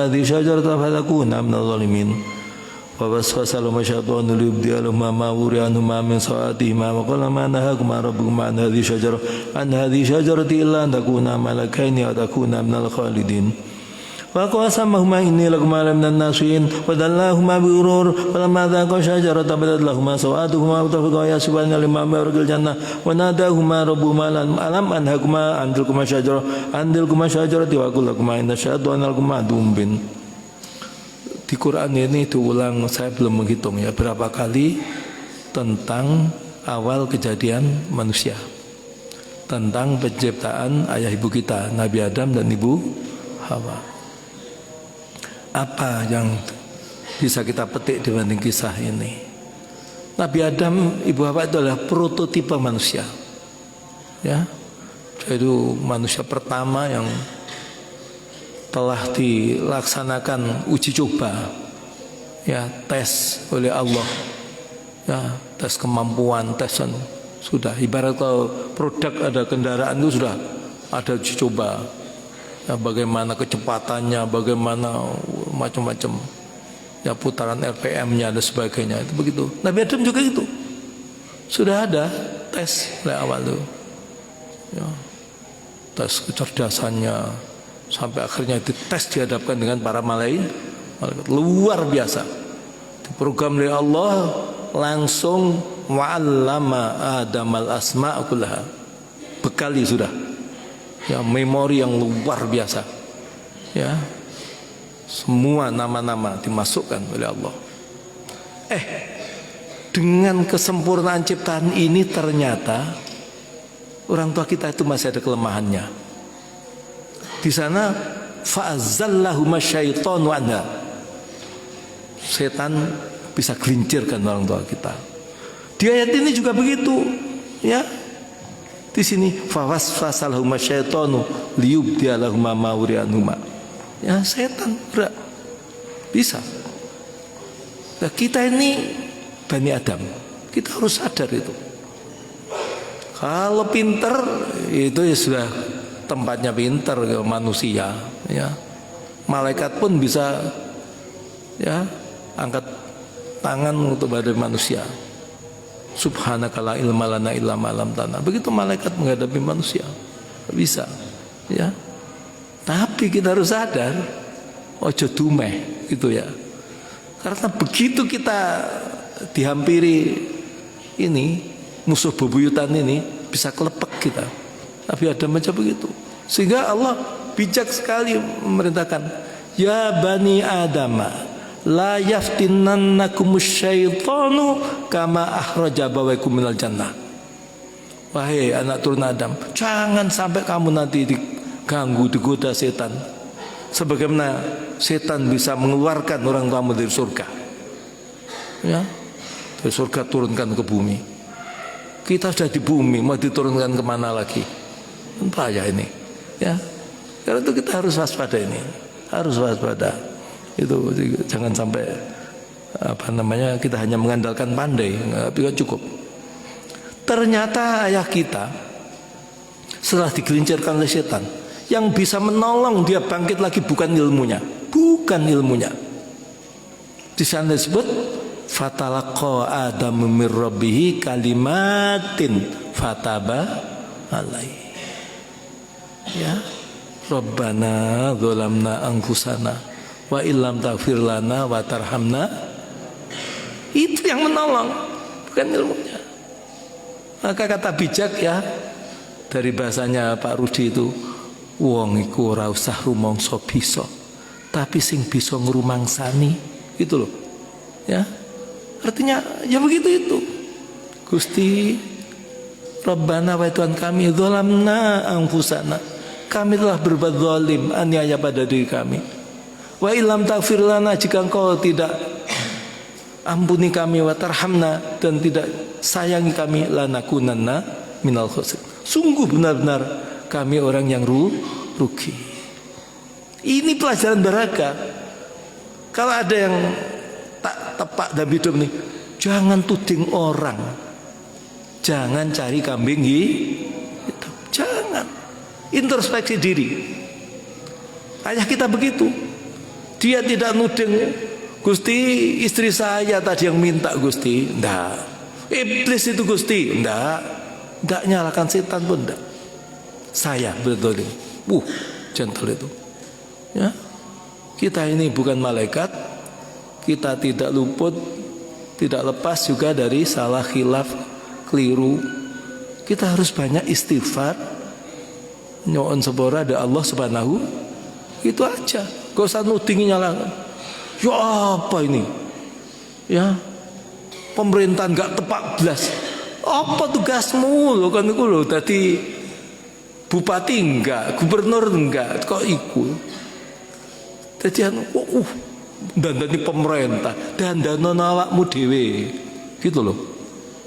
هذه الشجرة فتكونا من الظالمين. فوسوس لهما الشيطان ليبدي لهما ما وري عنهما من سوآتهما وقال ما نهاكما ربكما عن هذه الشجرة إلا أن تكونا ملكين أو تكونا من الخالدين. فقاسمهما إني لكما لمن الناصحين ودلاهما بغرور فلما ذاقا الشجرة بدت لهما سوآتهما وطفقا يخصفان عليهما من ورق الجنة وناداهما ربهما ألم أنهكما عن تلكما الشجرة وأقول لكما إن الشيطان لكما عدو مبين. Di Quran ini diulang, saya belum menghitung ya berapa kali tentang awal kejadian manusia, tentang penciptaan ayah ibu kita Nabi Adam dan ibu Hawa. Apa yang bisa kita petik dibanding kisah ini? Nabi Adam, ibu Hawa itu adalah prototipe manusia, ya, itu manusia pertama yang telah dilaksanakan uji coba, ya, tes oleh Allah, ya, tes kemampuan, tesan sudah. Ibarat kalau produk ada kendaraan itu sudah ada uji coba, ya, bagaimana kecepatannya, bagaimana macam-macam, ya, putaran RPM-nya dan sebagainya, itu begitu. Nabi Adam juga itu sudah ada tes oleh awal itu, ya, tes kecerdasannya. Sampai akhirnya dites dihadapkan dengan para malaikat Malaikat luar biasa. Diprogram oleh Allah langsung wa'allama Adamal asma' kullaha. Bekali sudah. Ya, memori yang luar biasa. Ya. Semua nama-nama dimasukkan oleh Allah. Dengan kesempurnaan ciptaan ini ternyata orang tua kita itu masih ada kelemahannya. Di sana fa'azallahuma syaitanu anha. Setan bisa gelincirkan orang tua kita. Di ayat ini juga begitu, ya. Di sini fawasfasalahuma syaitanu liyubdiyalahuma mawri'anhuma. Ya, setan berat. Bisa. Nah, kita ini Bani Adam, kita harus sadar itu. Kalau pinter itu ya sudah tempatnya pinter ke manusia, ya. Malaikat pun bisa, ya, angkat tangan untuk pada manusia. Subhanaka la ilma lana illa ma 'allamtana. Begitu malaikat menghadapi manusia, bisa, ya. Tapi kita harus sadar, ojo dumeh gitu ya. Karena begitu kita dihampiri ini musuh bebuyutan ini bisa kelepek kita. Nabi Adam aja begitu. Sehingga Allah bijak sekali memerintahkan, ya bani Adam, la yaftinannakumus syaitanu kama akhraja abawaykum minal jannah. Wahai anak turun Adam, jangan sampai kamu nanti diganggu, digoda setan sebagaimana setan bisa mengeluarkan orang tuamu dari surga, ya, dari surga turunkan ke bumi. Kita sudah di bumi, mau diturunkan kemana lagi? Bahaya ini, ya. Karena itu kita harus waspada ini, harus waspada. Itu jangan sampai kita hanya mengandalkan pandai, nggak cukup. Ternyata ayah kita setelah digelincirkan oleh setan, yang bisa menolong dia bangkit lagi bukan ilmunya, Di sana disebut fatalaqa Adamu mir rabbih kalimatin fataba alaihi. Ya, Rabbana dzalamna anfusana wa illam taghfir lana wa tarhamna. Itu yang menolong, bukan ilmunya. Maka kata bijak, ya, dari bahasanya Pak Rudi itu, wong iku ora usah rumangsa bisa, tapi sing bisa ngrumangsani, gitu loh. Ya. Artinya ya begitu itu. Gusti Rabbana, wa Tuhan kami, dzalamna anfusana, kami telah berbuat zalim, aniaya pada diri kami. Wa illam taghfir lana, jika engkau tidak ampuni kami, wa tarhamna, dan tidak sayangi kami, lanakunanna minal khasirin. Sungguh benar-benar kami orang yang rugi. Ini pelajaran berharga. Kalau ada yang tak tepat dalam hidup nih, jangan tuding orang, jangan cari kambing hitam, jangan. Introspeksi diri. Ayah kita begitu. Dia tidak nuding, Gusti istri saya tadi yang minta, Gusti. Enggak. Iblis itu, Gusti. Enggak nyalakan setan pun enggak. Saya betul. Gentle itu. Ya. Kita ini bukan malaikat. Kita tidak luput, tidak lepas juga dari salah, khilaf, keliru. Kita harus banyak istighfar. Nyuwun sepura ada Allah Subhanahu. Itu aja. Gak usah nuding nyalakan. Ya apa ini? Ya. Pemerintahan gak tepat belas. Apa tugasmu lo kan iku lho, dadi bupati enggak, gubernur enggak, kok iku. Dadi dandani pemerintah, dandanono awakmu dhewe. Gitu loh.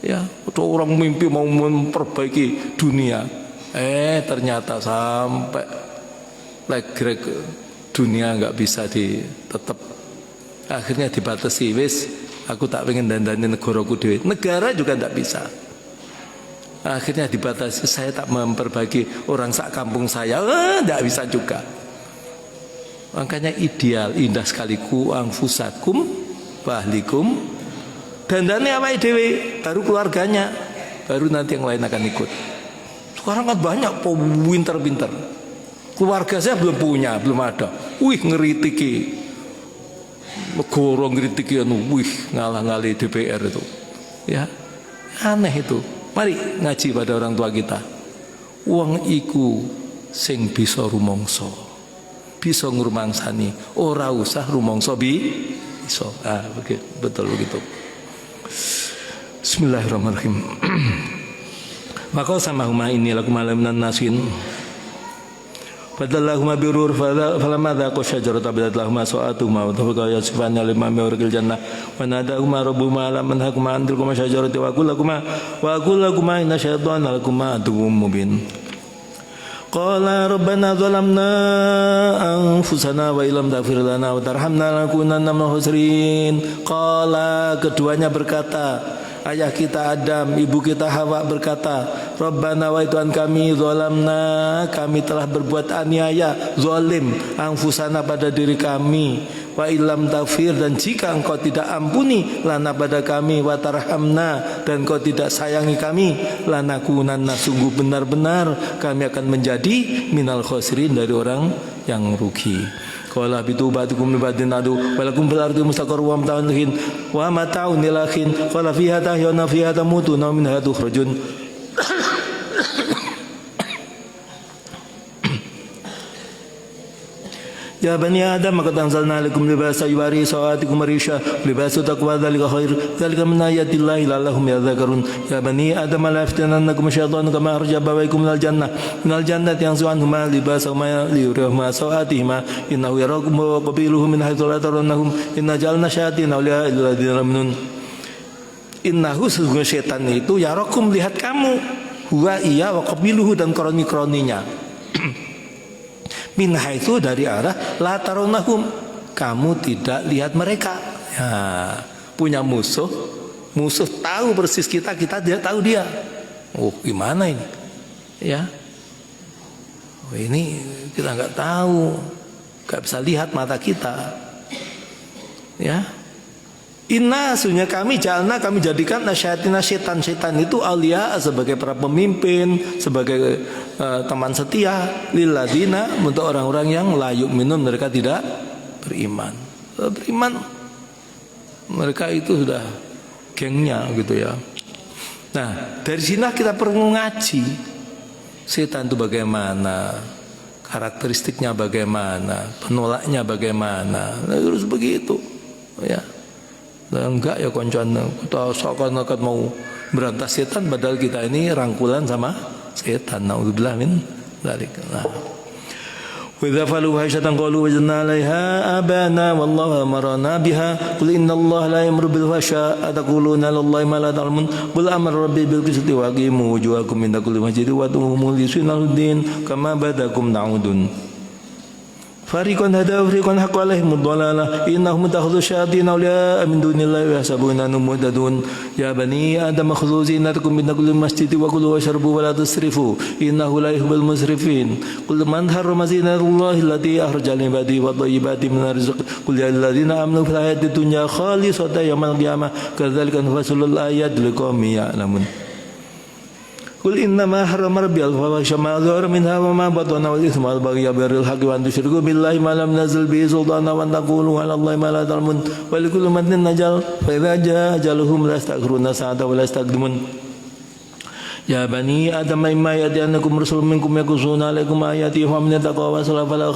Ya, orang mimpi mau memperbaiki dunia. Ternyata sampai legrek dunia enggak bisa tetap. Akhirnya dibatasi, wis aku tak pengen dandani negaraku dhewe. Negara juga enggak bisa. Akhirnya dibatasi, saya tak memperbaiki orang sak kampung saya, enggak bisa juga. Makanya ideal, indah sekali ku angfusakum bahlikum, dandane awake dhewe, baru keluarganya, baru nanti yang lain akan ikut. Sekarang kan banyak pinter-pinter. Keluarga saya belum punya, belum ada. Wih, ngeritiki. Negara ngritik wih ngalah-ngalih DPR itu. Ya. Aneh itu. Mari ngaji pada orang tua kita. Wong iku sing bisa rumangsa. Bisa ngrumangsani, ora usah rumangsa bisa. Betul begitu. Bismillahirrahmanirrahim. Maka samahuma inni lakum minan nasin. Fadallahuma birur falamma dhaqa syajarata badat lahuma sa'atuhuma wa tafaqa yasifana lima mawrikil jannah wa nadahuma rabbuhuma lam manhakuma an tilkuma syajarati wa aqul lakuma inna syaitana lakuma aduwwum mubin. Qala rabbana zalamna anfusana wa illam taghfir lana wa tarhamna lanakunanna minal khasirin. Qala, keduanya berkata, ayah kita Adam, ibu kita Hawa berkata, Rabbana wa Tuhan kami, zalamna, kami telah berbuat aniaya, zalim, anfusana pada diri kami, wa illam taghfir, dan jika engkau tidak ampuni lana pada kami, wa tarhamna, dan engkau tidak sayangi kami, lanakunanna, sungguh benar-benar kami akan menjadi minal khasirin, dari orang yang rugi. Qala bitu ba'dukum li ba'din adu walakum fil ardi mustaqarrun wa mata'un wa mata'un ila hin qala fiha tahyuna fiha tamutuna minha tukhrajun. Ya bani Adam, maka anzalna alaikum libasa yuwari sawatikum marisha libasu taqwa dzalika khair dzalika min ayatillahi la'allahum yadhakkarun. Ya bani Adam la yaftinannakum syaitanu kama akhraja abawaykum minal jannati yanzu'anhuma libasahuma liyurihima sawatihima innahu yarakum wa qabiluhu min haitsu la tarawnahum inna ja'alna syayatina awliya'a lil ladzina minun. Innahu, sesungguhnya setan itu yarakum, lihat kamu, huwa iya wa qabiluhu, dan kroni-kroninya. Min haitsu, dari arah la tarawnahum, kamu tidak lihat mereka. Ya, punya musuh tahu persis kita tidak tahu dia. Oh, gimana ini? Ya. Oh, ini kita nggak tahu, nggak bisa lihat mata kita. Ya. Inna, sunya kami jalna, kami jadikan nasyatina, setan itu aulia, sebagai para pemimpin, sebagai teman setia, lilladina, untuk orang-orang yang la yu'minun, mereka tidak beriman. Beriman mereka itu sudah gengnya gitu ya. Nah, dari sini kita perlu ngaji setan itu bagaimana, karakteristiknya bagaimana, penolaknya bagaimana. Nah, terus begitu ya. Enggak ya koncoan, kita seakan-akan mau berantas setan, padahal kita ini rangkulan sama setan. Naudzubillah min dzalik. Nah. Wa idza falu hasyatan qalu wajadna 'alaiha abana wallahu amarna biha qul innallaha la yamuru bil fahsya ataquluna 'alallahi ma la ta'lamun qul amara rabbi bil qisti wa aqimu wujuhakum inda kulli masjidin wa tu'minu lisunnah kama badakum na'udun. Fariqan hada fariqan haqqo alaihimud dhalalah innahum takhudhu syayatin awliya min dunillahi wa yahsabuna annahum muhtadun. Ya bani Adam khudhu zinatakum min kulli masjidin wa kulu washrabu wa la tusrifu innahu la yuhibbul musrifin. Qul man harrama zinatallahi allati akhraja li ibadihi wa thayyibati min rizq qul ya ayyuhalladzina amanu fil hayatid dunya khalisatan yawmal qiyamah kadzalika nufassilul ayati liqaumin ya'lamun. Qul innama harrama rabbi al-fawahisha ma dhahara minha wa ma batana wal ithma wal baghy birril haqqi wa an tusyriku billahi ma lam nazil bihi sultana wa an taqulu 'ala Allahi ma la ta'lamun wa likulli ummatin ajal fa idza jaa ajaluhum la yastakhiruna sa'atan wa la yastaqdimun. Ya bani Adam imma ya'tiyannakum rasulun minkum yaqussuna 'alaikum ayati fa man yattaqa wa yasla fala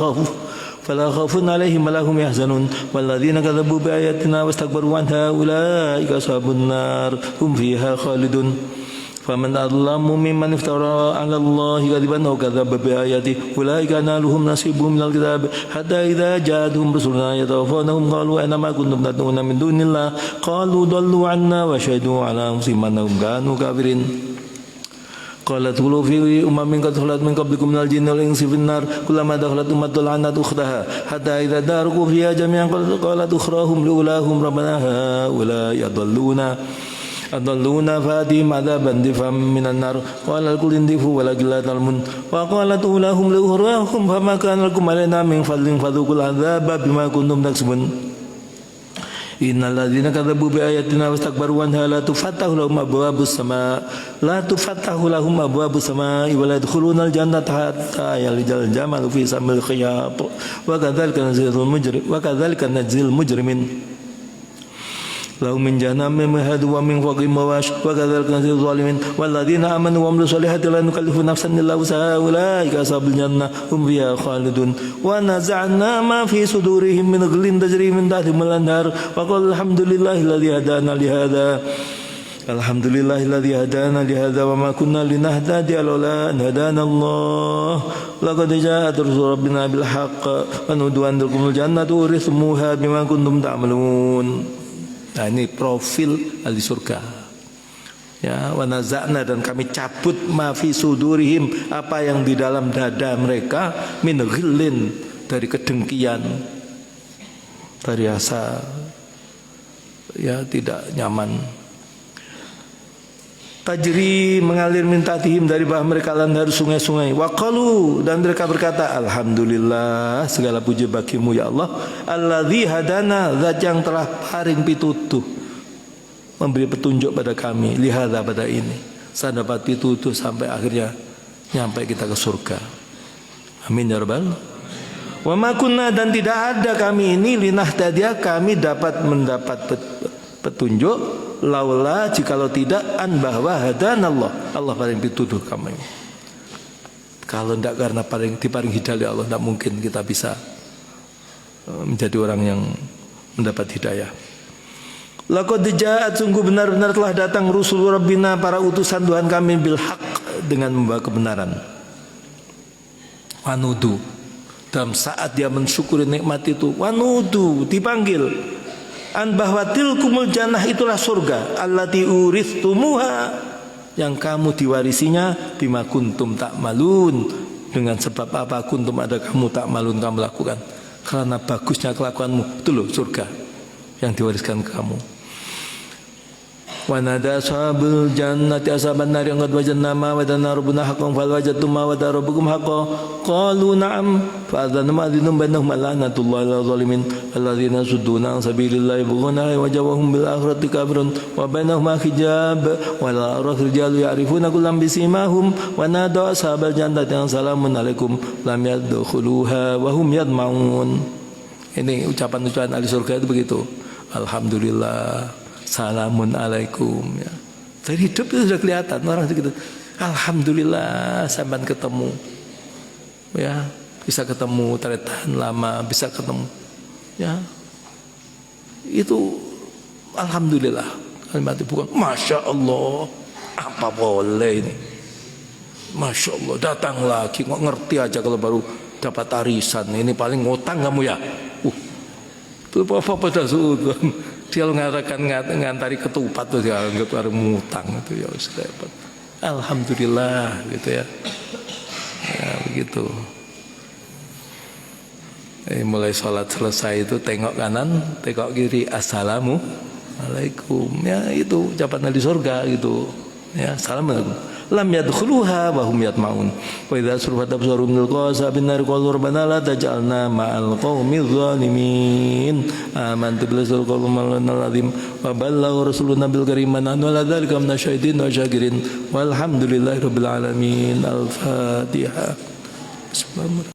khawfun 'alaihim wa la hum yahzanun wal ladzina kadzabu bi ayatina wastakbaru 'anha ulaika ashabun nar hum fiha khalidun. Faman adlamu mimman iftara 'ala Allahi kadiban aw kadzdzaba bi ayatihi ulaika naluhum nasibum minal kitab hatta idza ja'atuhum rusuluna yatawaffawnahum qalu aina ma kuntum tad'una min dunillah qalu dallu 'anna wa shahidu 'ala anfusihim annahum kanu kafirin. Qalat khulu fi ummamin qad khalat min qablikum minal jinni wal insi fin nar kullama dakhalat ummatun 'anat ukhtaha hatta idza daraku fiha jami'an qalat ukhrahum liulahum rabbana haula yadalluna fadhim adzaban difam minan nar qala kul indifu walakin la talmun wa qalat ulahum li uhrahum fama kana lakum alaina min fadlin fadhuqul adzaba bima kuntum taksubun. Innal ladzina kadzabu bi ayatina wastakbaru anha la tufattahu lahum abwabus sama wa la yadkhulunal jannata hatta yalijal jamalu fi samil khiyat wa kadzalika najzil mujrimin lahum min jahannam mahadu wa min fawqihim mawash wa kadzalika najzil zalimin walladzina amanu wa amilus solihati la nukallifu nafsan illa wus'aha ulaika ashabul jannah hum fiha khalidun wa naza'na ma fi sudurihim min ghillin tajri min tahtihim al-anhar wa qala alhamdulillahilladzi hadana li hadza wa ma kunna linahtadiya laula an hadana Allah laqad ja'at rusul rabbina bil haqq wa nudu an tilkumul jannatu urithumuha bima kuntum ta'malun. Nah, ini profil ahli surga. Ya, wa naza'na, dan kami cabut ma fi sudurihim, apa yang di dalam dada mereka, min ghillin, dari kedengkian, dari rasa ya tidak nyaman. Tajri, mengalir min tahtihim, dari bawah mereka lanhar, sungai-sungai. Wa qalu, dan mereka berkata, alhamdulillah, segala puji bagimu ya Allah, alladzi hadana, zat yang telah paring pitutuh, memberi petunjuk pada kami, lihada, pada ini. Saya dapat pitutuh sampai akhirnya nyampe kita ke surga. Amin ya rabbal. Wa ma kunna, dan tidak ada kami ini linahtadiya, kami dapat mendapat petunjuk, laula, jikalau tidak, an bahwa hadanallah, Allah paling pituduh kami. Kalau tidak karena diparing hidayah Allah, tidak mungkin kita bisa menjadi orang yang mendapat hidayah. Laqad ja'at, sungguh benar-benar telah datang rusul rabbina, para utusan Tuhan kami, bil haq, dengan membawa kebenaran. Wanudu, dalam saat dia mensyukuri nikmat itu, wanudu, dipanggil, an bahwa tilkumul jannah, itulah surga, allati urithumuha, yang kamu diwarisinya, bima kuntum ta'malun, dengan sebab apa kuntum ada kamu ta'malun, kamu lakukan, karena bagusnya kelakuanmu, itu loh surga yang diwariskan ke kamu. Wa nada ashabul jannati ashaban nar yang qad wajadna ma wa'adana rabbuna haqqan fal wajadtum ma wa'ada rabbukum haqqan qalu na'am fa adzana ma'dhinun bainahum la'natullahi alal zalimin alladzina sudduna an sabilillahi bughuna wa jawahum bil akhirati kafirun wa bainahum hijab wa la rijalu ya'rifuna kullam bisimahum wa nada ashabal jannati salamun alaikum lam yadkhuluha wa hum yadma'un. Ini ucapan-ucapan ahli surga itu begitu. Alhamdulillah, salamun alaikum, ya. Dari hidup itu sudah kelihatan orang itu gitu. Alhamdulillah sampai ketemu, ya, bisa ketemu, tahan lama bisa ketemu, ya, itu alhamdulillah. Kalimat itu bukan masya Allah, apa boleh ini, masya Allah, datang lagi, nggak ngerti aja kalau baru dapat arisan, ini paling ngutang kamu ya, itu apa pada sudah. Dia ngantari ketupat tuh, dia anggap ada mutang itu, ya sudah. Alhamdulillah gitu ya. Ya begitu. Mulai sholat selesai itu tengok kanan, tengok kiri, assalamualaikum. Ya itu ucapan di surga gitu. Ya, assalamualaikum. Lam yadkhuluha wa hum yatma'un. Wa idza surfat absarum min al-qasabin nar qalu rabbana la taj'alna ma'al qaumiz zalimin. Amantu billahi qawlan al-azim wa ballagha rasuluna bil karim nahnu ala dzalika minasyaitin wa syakirin walhamdulillahi rabbil alamin. Al-Fatihah. Bismillah.